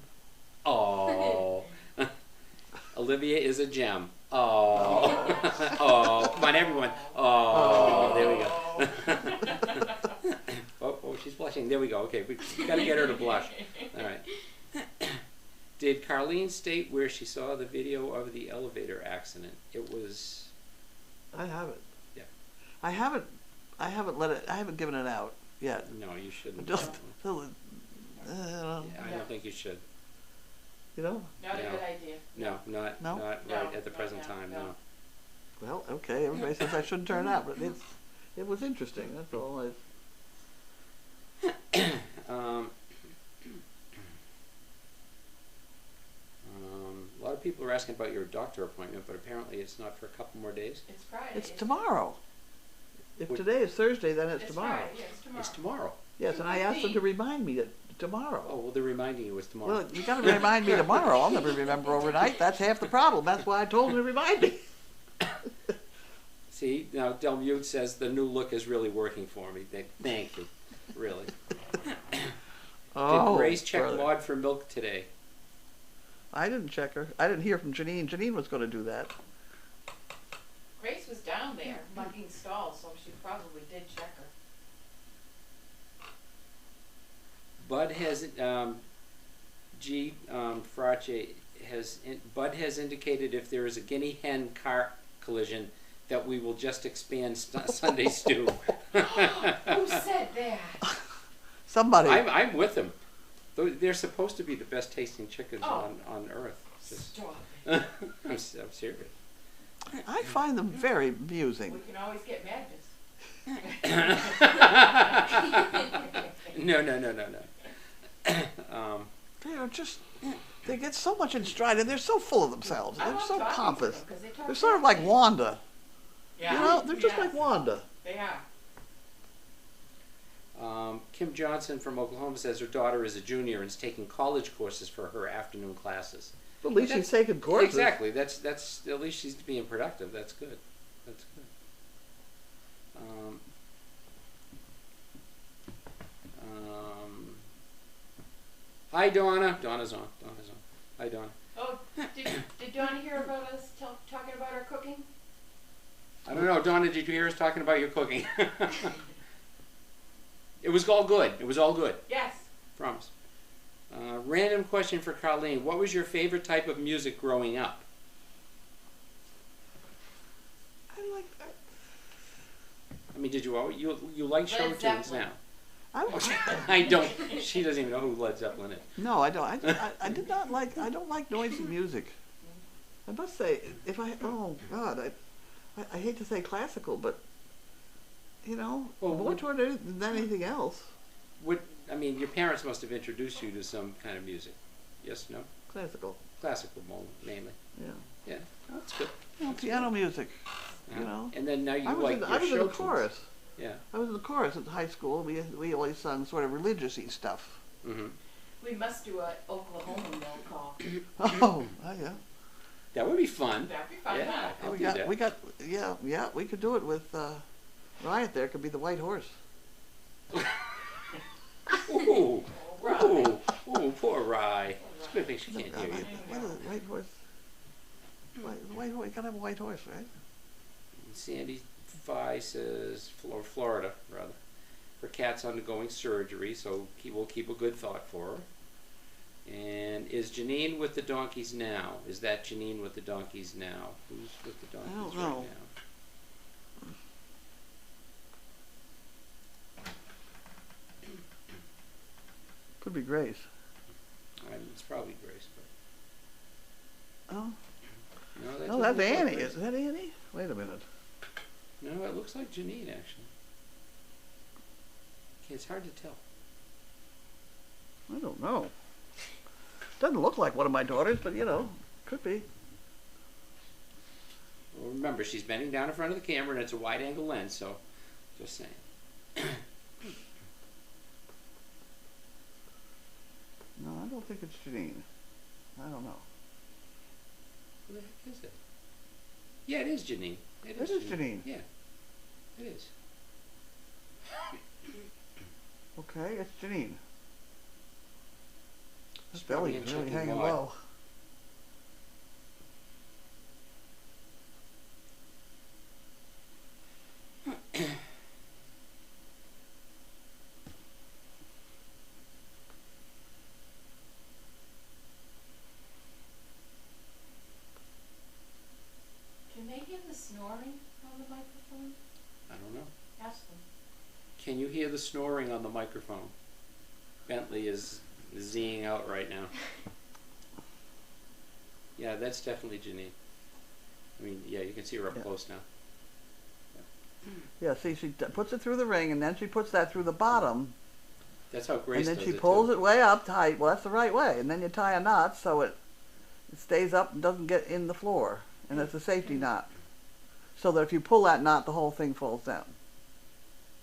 C: Oh. Olivia is a gem. Oh. Oh. Come on, everyone. Oh. There we go. Oh, she's blushing. There we go. Okay, we gotta get her to blush. All right. Did Carlene state where she saw the video of the elevator accident? It was.
A: I haven't.
C: Yeah.
A: I haven't given it out yet.
C: No, you shouldn't.
A: Just,
C: Yeah, I don't think you should.
D: Not
C: No.
D: a good idea.
C: No, not
A: No?
C: right
D: No,
C: at the
D: no,
C: present
D: no,
C: time.
D: no.
C: No.
A: well, okay. Everybody says I shouldn't turn out, but it was interesting. That's all.
C: A lot of people are asking about your doctor appointment, but apparently it's not for a couple more days.
D: It's Friday.
A: It's tomorrow. If
C: What-
A: today is Thursday, then it's tomorrow.
D: Friday. Yeah, it's tomorrow.
C: It's tomorrow.
A: Yes, and I asked them to remind me that tomorrow.
C: Oh, well, they're reminding you it's tomorrow.
A: Well, you got to remind me tomorrow. I'll never remember overnight. That's half the problem. That's why I told them to remind me.
C: See, now Delmute says the new look is really working for me. Thank you. Really. Did Grace check
A: brother.
C: Maud for milk today?
A: I didn't check her. I didn't hear from Janine. Janine was going to do that.
D: Grace was down there mucking stalls, so she probably did check her.
C: Bud has Bud has indicated if there is a guinea hen car collision that we will just expand Sunday stew.
D: Who said that?
A: Somebody.
C: I'm with him. They're supposed to be the best tasting chickens
D: Oh.
C: on earth.
D: Stop it.
C: I'm serious.
A: I find them very
D: We
A: amusing.
D: can always get Magnus.
C: No.
A: They are just, they get so much in stride and they're so full of themselves.
D: I
A: They're
D: love
A: so
D: talking to
A: pompous.
D: them 'cause they talk
A: They're sort of like
D: fast.
A: Wanda.
D: Yeah.
A: They're just
D: Yes,
A: like Wanda.
D: They are.
C: Kim Johnson from Oklahoma says her daughter is a junior and is taking college courses for her afternoon classes.
A: At least she's taking courses.
C: Exactly. That's at least she's being productive. That's good. That's good. Hi, Donna. Donna's on. Hi, Donna.
D: Oh, did Donna hear about us talking about our cooking?
C: I don't know, Donna. Did you hear us talking about your cooking? It was all good. It was all good.
D: Yes.
C: Promise. Random question for Colleen. What was your favorite type of music growing up?
A: I like that.
C: I mean, did you always, you like show tunes
D: Zeppelin.
C: now?
A: I,
C: I don't. She doesn't even know who Led Zeppelin is.
A: no, I don't. I did not like. I don't like noisy music. I must say, if I oh God, I hate to say classical, but you know,
C: Well,
A: more
C: what-
A: toward it than anything else.
C: What I mean, your parents must have introduced you to some kind of music. Yes, no?
A: Classical.
C: Classical, mainly.
A: Yeah.
C: Yeah, that's good.
A: You know, piano music. You know.
C: And then now you
A: I was
C: like
A: in,
C: your
A: I was in
C: show
A: the chorus.
C: tunes. Yeah.
A: I was in the chorus at high school. We always sung sort of religious-y stuff.
C: Mm-hmm.
D: We must do a Oklahoma roll call.
A: Oh, yeah.
C: That would be fun.
D: That'd be fun.
C: Yeah, I'll
A: We
C: do
A: got,
C: that.
A: we got, yeah, we could do it with Riot. There could be the White Horse.
C: Ooh,
D: Rye.
C: ooh, poor Rye. It's a good thing she can't hear you.
A: What is it, White Horse? The White Horse. You gotta have a White Horse, right?
C: Sandy Fi says, or Florida rather, her cat's undergoing surgery, so we'll keep a good thought for her. And is Janine with the donkeys now? Is that Janine with the donkeys now? Who's with the donkeys
A: don't
C: right
A: know.
C: now?
A: Could be Grace.
C: It's probably Grace,
A: Oh,
C: but no, that
A: no,
C: doesn't
A: that's
C: look like
A: Annie.
C: Grace.
A: Is that Annie? Wait a minute.
C: No, it looks like Janine actually. Okay, it's hard to tell.
A: I don't know. Doesn't look like one of my daughters, but you know, could be.
C: Well, remember, she's bending down in front of the camera, and it's a wide-angle lens, so just saying.
A: No, I don't think it's Janine. I don't know.
C: Who the heck is it? Yeah, it is Janine.
A: It is Janine.
C: Yeah, it is.
A: Okay, it's Janine. His
C: She's probably
A: belly
C: in
A: is really
C: checking
A: hanging
C: mode.
A: low.
D: Can they hear the snoring on the microphone?
C: I don't know.
D: Ask them.
C: Can you hear the snoring on the microphone? Bentley is zing out right now. Yeah, that's definitely Janine. I mean, yeah, you can see her up
A: Yeah.
C: close now.
A: Yeah, see, she puts it through the ring, and then she puts that through the bottom,
C: That's how Grace
A: and
C: does
A: then she
C: it
A: pulls
C: too.
A: it way up tight. Well, that's the right way, and then you tie a knot so it stays up and doesn't get in the floor, and it's a safety knot, so that if you pull that knot, the whole thing falls down.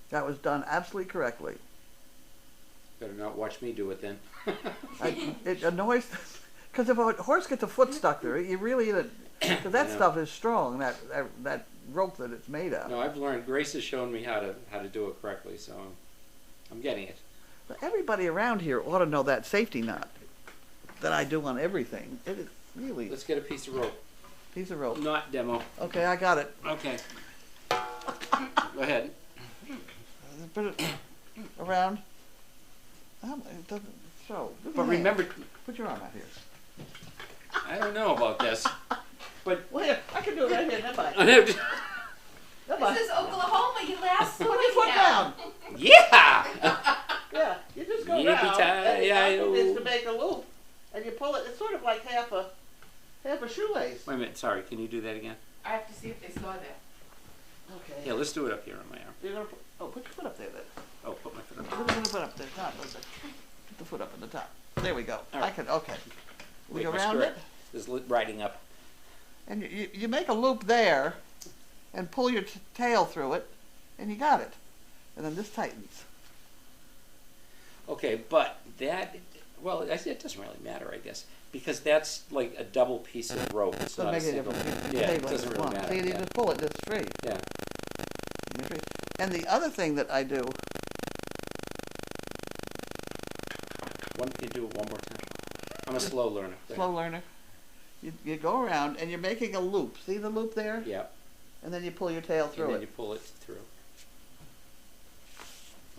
A: That was done absolutely correctly.
C: Better not watch me do it then.
A: It annoys, because if a horse gets a foot stuck there, you really, because that
C: I know.
A: stuff is strong. That rope that it's made of.
C: No, I've learned. Grace has shown me how to do it correctly, so I'm getting it.
A: But everybody around here ought to know that safety knot that I do on everything. It is really
C: Let's get a piece of rope.
A: piece of rope.
C: Not demo.
A: Okay, I got it.
C: Okay. Go ahead.
A: Put it around. It doesn't show. Look at
C: But
A: my hand.
C: remember,
A: Put your arm out here.
C: I don't know about this, but
A: Well, here, I can do it right here. Never
D: This is Oklahoma. You last
A: Put your foot down.
C: yeah.
A: Yeah, you just go
C: Yippee
A: round.
C: tie,
A: And the option is
C: yi-yo.
A: to make a loop, and you pull it. It's sort of like half a shoelace.
C: Wait a minute. Sorry. Can you do that again?
D: I have to see if they saw that.
A: Okay.
C: Yeah. Let's do it up here on my arm.
A: You're gonna put your foot up there then.
C: Oh, put my foot up.
A: Put your foot up there. Top. Put the foot up at the top. There we go.
C: All
A: I
C: right.
A: can. Okay. We
C: Wait,
A: go
C: my
A: around
C: skirt
A: it,
C: is riding up.
A: and you make a loop there, and pull your tail through it, and you got it. And then this tightens.
C: Okay, but that Well, it doesn't really matter, I guess, because that's like a double piece of rope. It's
A: Doesn't
C: not a
A: make any
C: single.
A: difference. You
C: Yeah,
A: pay
C: it
A: what
C: doesn't
A: you
C: really
A: want.
C: matter.
A: See, you
C: Yeah.
A: just pull it, it's free.
C: Yeah.
A: You're free. And the other thing that I do,
C: Can you do it one more time? I'm a slow learner. Go
A: slow
C: ahead.
A: learner, you go around and you're making a loop. See the loop there?
C: Yeah.
A: And then you pull your tail
C: And
A: through
C: then
A: it.
C: you pull it through.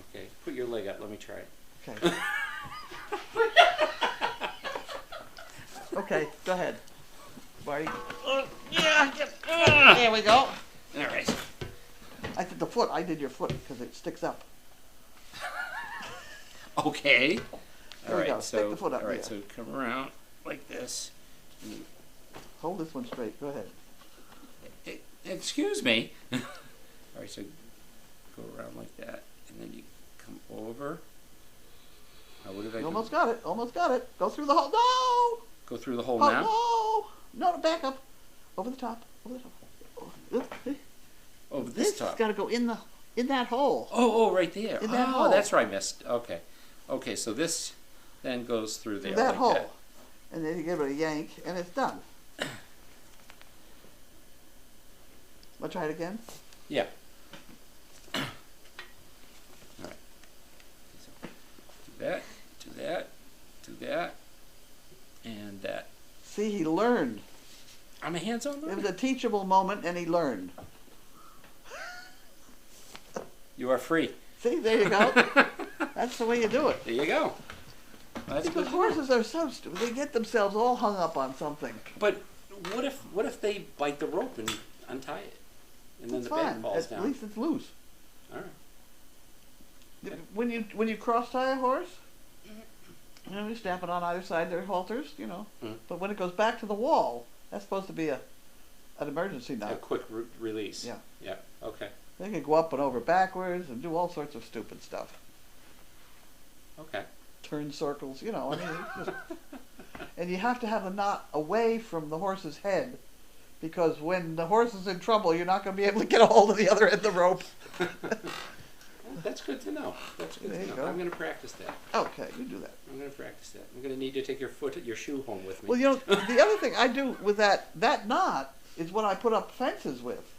C: Okay. Put your leg up. Let me try it.
A: Okay. Okay, go ahead. Marty. Yeah, there we go.
C: All right.
A: I did the foot. I did your foot because it sticks up.
C: Okay.
A: There we go. Stick the foot up
C: all right.
A: here.
C: So come around like this.
A: Hold this one straight. Go ahead.
C: Excuse me. All right. So go around like that, and then you come over. What did I
A: You
C: do?
A: almost got it. Almost got it. Go through the hole. No!
C: Go through the hole
A: Oh,
C: now.
A: no! No, back up. Over the top. Over the top.
C: Over
A: This
C: this
A: has
C: top.
A: got to go in that hole.
C: Oh, right there.
A: In that
C: oh,
A: hole.
C: that's where I missed. Okay. Okay, so this then goes through there.
A: Through that
C: like
A: hole.
C: that.
A: And then you give it a yank, and it's done. Wanna try it again?
C: Yeah. All right. So, do that, do that, do that, and that.
A: See, he learned.
C: I'm a hands-on
A: It
C: learner.
A: was a teachable moment, and he learned.
C: You are free.
A: See, there you go. That's the way you do it.
C: There you go. That's
A: Because
C: good.
A: horses are so stupid. They get themselves all hung up on something.
C: But what if they bite the rope and untie it, and then
A: It's
C: the bag
A: fine.
C: falls
A: At
C: down?
A: least it's loose.
C: All right.
A: When you cross tie a horse, you snap it on either side. There are halters,
C: Mhm.
A: But when it goes back to the wall, that's supposed to be an emergency
C: A
A: knot.
C: quick release.
A: Yeah.
C: Yeah. Okay.
A: They can go up and over backwards and do all sorts of stupid stuff.
C: Okay.
A: Turn circles, I mean, it's just, and you have to have the knot away from the horse's head, because when the horse is in trouble, you're not going to be able to get a hold of the other end of the rope.
C: That's good to know. That's good
A: There
C: to
A: you
C: know.
A: go.
C: I'm going to practice that.
A: Okay, you do that.
C: I'm going to practice that. I'm going to need to take your shoe home with me.
A: Well, the other thing I do with that knot is what I put up fences with.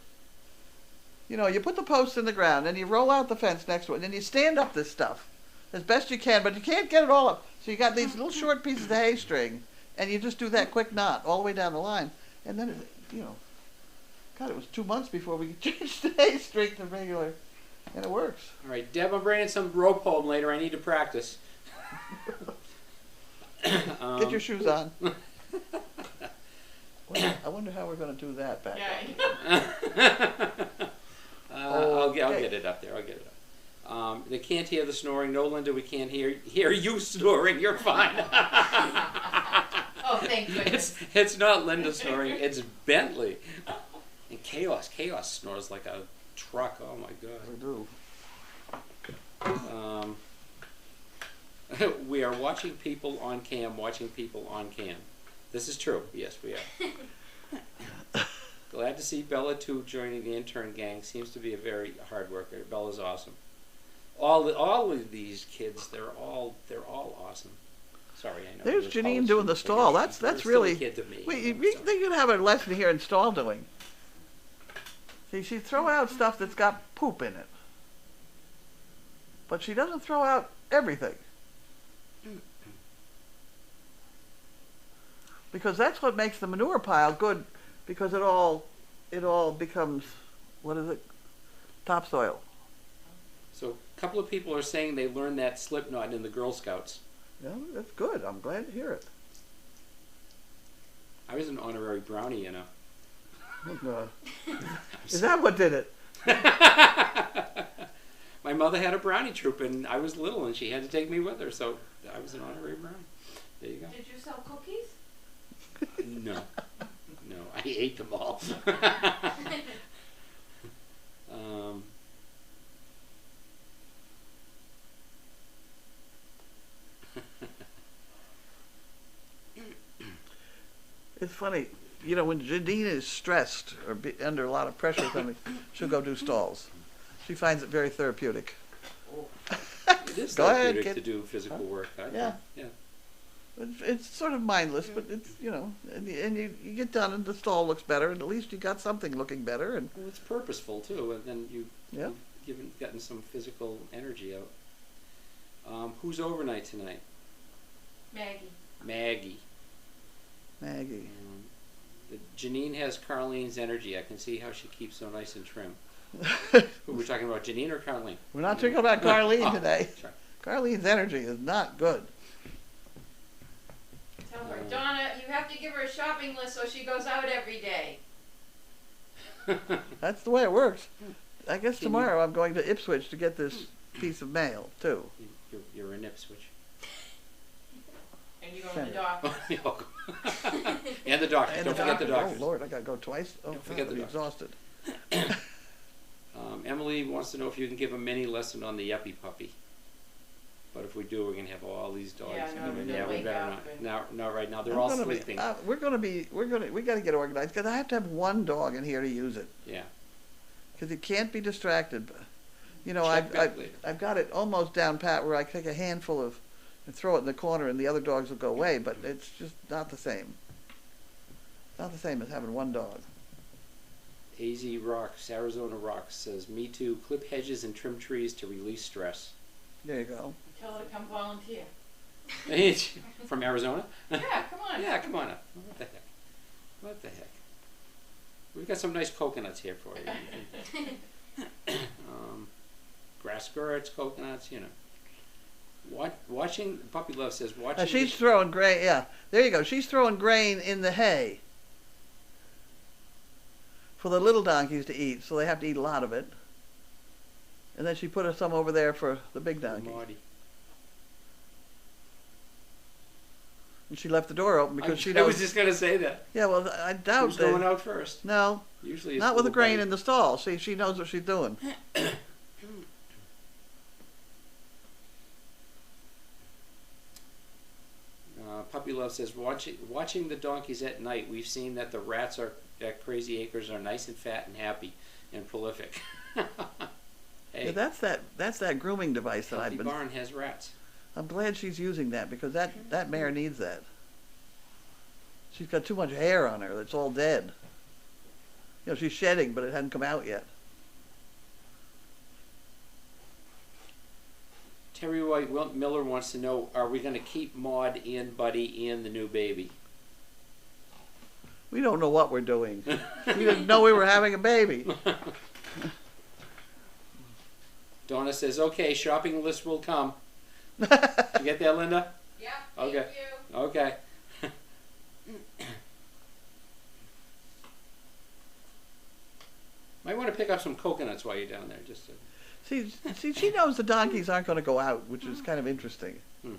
A: You put the post in the ground, and you roll out the fence next to it, and then you stand up this stuff as best you can, but you can't get it all up. So you got these little short pieces of hay string, and you just do that quick knot all the way down the line, and then, God, it was 2 months before we changed the hay string to regular, and it works.
C: All right, Deb, I'm bringing some rope home later. I need to practice.
A: Get your shoes on. I wonder how we're going to do that back
D: Yeah.
C: I'll get
A: Okay.
C: it up there. I'll get it up. They can't hear the snoring. No, Linda, we can't hear you snoring. You're fine.
D: Oh, thank goodness.
C: It's not Linda snoring. It's Bentley. And Chaos snores like a truck. Oh my God.
A: We do.
C: We are watching people on cam. This is true. Yes, we are. Glad to see Bella too joining the intern gang. Seems to be a very hard worker. Bella's awesome. All of these kids, they're all awesome. Sorry, I know.
A: There's
C: college
A: Janine doing the
C: students,
A: stall.
C: they're
A: That's
C: still
A: really.
C: a kid to me.
A: We
C: you know, so.
A: think you'd have a lesson here in stall doing. See, she throw out stuff that's got poop in it, but she doesn't throw out everything, because that's what makes the manure pile good. Because it all becomes, what is it? Topsoil.
C: So a couple of people are saying they learned that slip knot in the Girl Scouts.
A: Yeah, that's good. I'm glad to hear it.
C: I was an honorary brownie, you know.
A: Oh, God. Is that what did it?
C: My mother had a brownie troop, and I was little, and she had to take me with her, so I was an honorary brownie. There you go.
D: Did you sell cookies?
C: No, I ate them all.
A: It's funny, when Janine is stressed or under a lot of pressure or something, she'll go do stalls. She finds it very therapeutic.
C: It is
A: Go ahead,
C: therapeutic
A: kid.
C: to do physical work. I
A: Yeah.
C: think. Yeah.
A: It's sort of mindless, but it's, you know, and you get done and the stall looks better, and at least you got something looking better. And
C: Well, it's purposeful too, and then
A: yeah.
C: you've gotten some physical energy out. Who's overnight tonight?
D: Maggie.
C: Maggie.
A: Maggie.
C: Janine has Carlene's energy. I can see how she keeps so nice and trim. Who we're talking about, Janine or Carlene?
A: We're not talking about Carlene
C: Oh,
A: today.
C: sorry.
A: Carlene's energy is not good.
D: Tell her, Donna, you have to give her a shopping list so she goes out every day.
A: That's the way it works. I guess
C: Can
A: tomorrow I'm going to Ipswich to get this piece of mail too.
C: You're in Ipswich.
D: And you go to the doctor.
C: And the doctor.
A: And
C: Don't forget the doctor.
A: Oh Lord, I gotta go twice. Oh,
C: Don't forget
A: God,
C: the
A: I'll be
C: doctor.
A: exhausted.
C: Emily wants to know if you can give a mini lesson on the yuppie puppy. But if we do, we're gonna have all these dogs.
D: Yeah, no,
C: coming.
D: they'll
C: We
D: wake
C: better
D: up
C: not. Not right now. They're
A: I'm
C: all
A: gonna be-
C: sleeping.
A: we gotta get organized because I have to have one dog in here to use it
C: Yeah.
A: because he can't be distracted. You know,
C: Check back later.
A: I've got it almost down pat where I take a handful of and throw it in the corner and the other dogs will go away, but it's just not the same. Not the same as having one dog.
C: AZ Rocks, Arizona Rocks says, "Me too. Clip hedges and trim trees to release stress."
A: There you go.
D: Tell her to come volunteer.
C: From Arizona?
D: Yeah, come on.
C: Yeah, come on up. What the heck? What the heck? We've got some nice coconuts here for you. Grass skirts, coconuts, you know. Watching, Puppy Love says, watching.
A: She's throwing grain. Yeah, there you go. She's throwing grain in the hay for the little donkeys to eat, so they have to eat a lot of it. And then she put some over there for the big donkeys.
C: Marty.
A: And she left the door open because she
C: I
A: knows.
C: was just going to say that.
A: Yeah, well, I doubt
C: Who's
A: that.
C: going out first?
A: No,
C: Usually it's
A: not with the
C: little
A: grain
C: buddy.
A: in the stall. See, she knows what she's doing.
C: Puppy Love says, watching the donkeys at night, we've seen that the rats at Crazy Acres are nice and fat and happy and prolific. Hey,
A: Yeah, that's that grooming device that
C: Healthy
A: I've been.
C: Barn has rats.
A: I'm glad she's using that because that mare needs that. She's got too much hair on her that's all dead. You know, she's shedding, but it hadn't come out yet.
C: Terry White Miller wants to know, are we going to keep Maud and Buddy and the new baby?
A: We don't know what we're doing. We didn't know we were having a baby.
C: Donna says, okay, shopping list will come. You get that, Linda?
D: Yeah,
C: Okay.
D: thank you.
C: Okay. Might want to pick up some coconuts while you're down there, just to...
A: See, she knows the donkeys aren't going to go out, which is kind of interesting.
C: Hmm.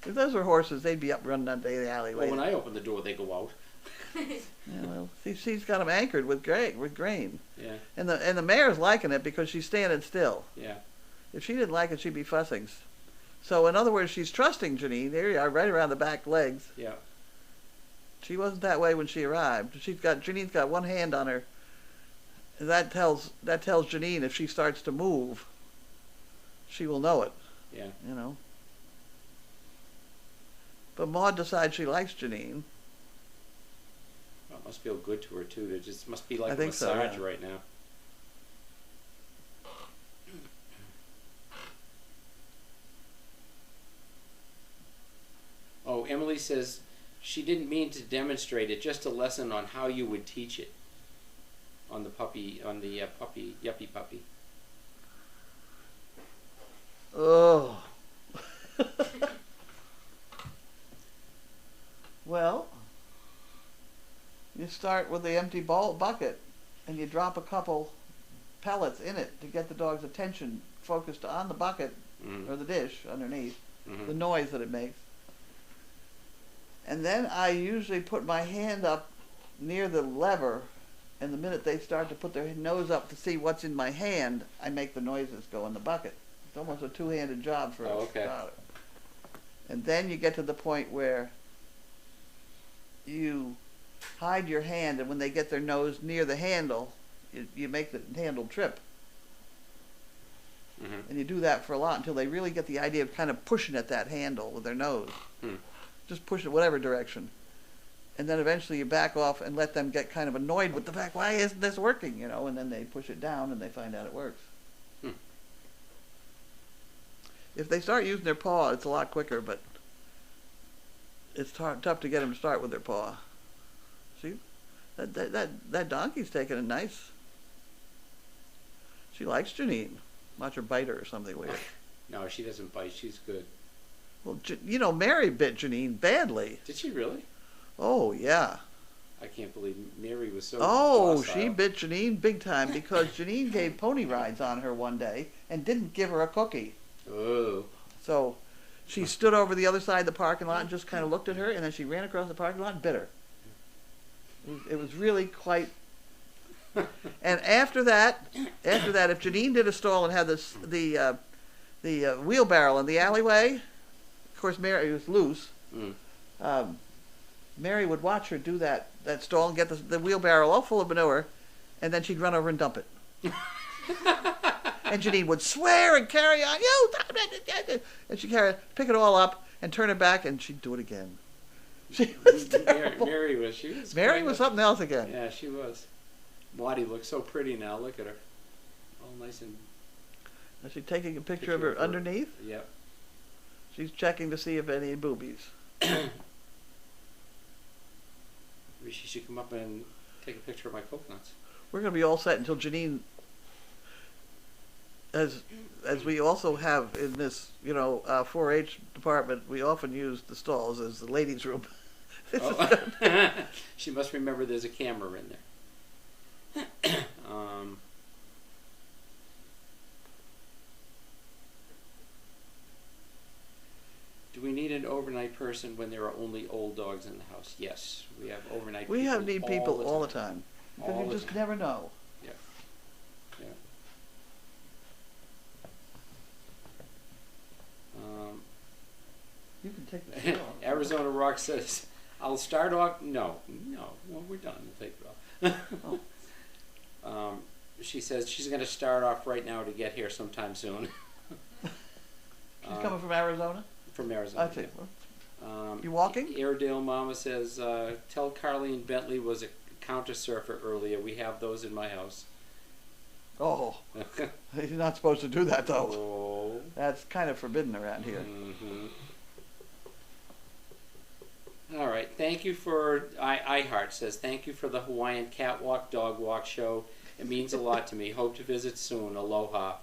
A: If those were horses, they'd be up running down the alleyway.
C: Well, when I open the door, they go out.
A: Yeah, well, see, she's got them anchored with grain,
C: Yeah,
A: and the mare's liking it because she's standing still.
C: yeah.
A: If she didn't like it, she'd be fussing. So, in other words, she's trusting Janine. There you are, right around the back legs.
C: Yeah.
A: She wasn't that way when she arrived. Janine's got one hand on her. And that tells Janine if she starts to move, she will know it.
C: Yeah.
A: You know. But Maud decides she likes Janine.
C: Well, it must feel good to her, too. It just must be like
A: I
C: a
A: think so,
C: massage
A: yeah.
C: right now. Oh, Emily says she didn't mean to demonstrate it, just a lesson on how you would teach it. On the puppy, yuppie puppy.
A: Oh. Well, you start with the empty bucket and you drop a couple pellets in it to get the dog's attention focused on the bucket or the dish underneath, the noise that it makes. And then I usually put my hand up near the lever, and the minute they start to put their nose up to see what's in my hand, I make the noises go in the bucket. It's almost a two-handed job for a starter. And then you get to the point where you hide your hand, and when they get their nose near the handle, you make the handle trip. And you do that for a lot until they really get the idea of kind of pushing at that handle with their nose. just push it whatever direction. And then eventually you back off and let them get kind of annoyed with the fact, why isn't this working, you know, and then they push it down and they find out it works. If they start using their paw, it's a lot quicker, but it's tough to get them to start with their paw. See, that donkey's taking it nice. She likes Janine. Watch her bite her or something weird.
C: No, she doesn't bite. She's good.
A: Well, you know, Mary bit Janine badly.
C: Did she really?
A: Oh, yeah.
C: I can't believe Mary was so
A: Oh,
C: docile.
A: she bit Janine big time because Janine gave pony rides on her one day and didn't give her a cookie.
C: Oh.
A: So she stood over the other side of the parking lot and just kind of looked at her, and then she ran across the parking lot and bit her. It was really quite... And after that, if Janine did a stall and had the wheelbarrow in the alleyway, of course Mary was loose. Mary would watch her do that stall and get the wheelbarrow all full of manure, and then she'd run over and dump it. And Janine would swear and carry on, and she'd pick it all up and turn it back, and she'd do it again. She was terrible.
C: Mary was
A: something else again.
C: Yeah, she was. Waddy looks so pretty now. Look at her. All nice and...
A: Is she taking a picture of her underneath?
C: Yep.
A: She's checking to see if any boobies.
C: Maybe she should come up and take a picture of my coconuts.
A: We're going to be all set until Janine, as we also have in this, 4-H department, we often use the stalls as the ladies' room.
C: She must remember there's a camera in there. Do we need an overnight person when there are only old dogs in the house? Yes, we have overnight people.
A: We need people all the time. Because
C: All
A: you
C: the
A: just
C: time.
A: never know.
C: Yeah. Yeah.
A: You can take the show off.
C: Arizona Rock says, I'll start off. No, well, we're done. We'll take it off. She says she's going to start off right now to get here sometime soon.
A: She's coming from Arizona?
C: From Arizona.
A: I see.
C: Yeah.
A: You walking?
C: Airedale Mama says, tell Carlene Bentley was a counter surfer earlier. We have those in my house.
A: Oh, you're not supposed to do that, though.
C: Oh.
A: That's kind of forbidden around here.
C: Mm-hmm. All right. Thank you for iHeart says thank you for the Hawaiian catwalk dog walk show. It means a lot to me. Hope to visit soon. Aloha.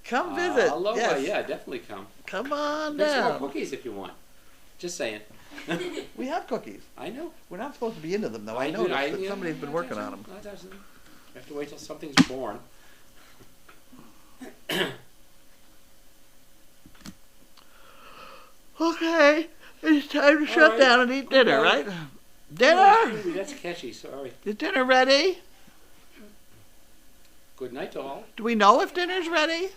A: Come visit.
C: Aloha.
A: Yes.
C: Yeah, definitely come.
A: Come on
C: Bring some more
A: down.
C: cookies if you want. Just saying.
A: We have cookies.
C: I know.
A: We're not supposed to be into them, though. I
C: do-
A: noticed that
C: yeah,
A: somebody's been working on them.
C: I have to wait till something's born.
A: Okay, it's time to shut
C: right.
A: down and eat dinner,
C: Okay.
A: right? Dinner?
C: Ooh, that's catchy. Sorry.
A: Is dinner ready?
C: Good night to all.
A: Do we know if dinner's ready?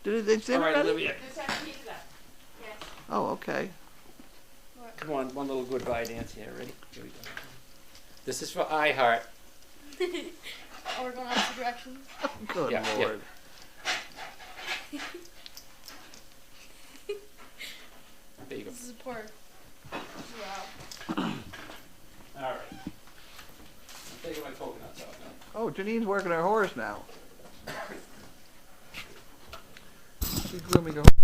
A: Is
C: All
A: dinner
C: right,
A: ready?
C: Olivia.
D: Just have to heat it up.
E: Yes.
A: Oh, okay.
C: Come on, one little goodbye dance here. Ready? Here we go. This is for iHeart.
E: Oh, we're going opposite directions.
A: Good
C: Yeah, yeah.
A: Lord.
C: There you go.
E: This is poor. Wow.
C: All right. I'm taking my coconuts out now.
A: Oh, Janine's working her horse now. She's grooming her horse.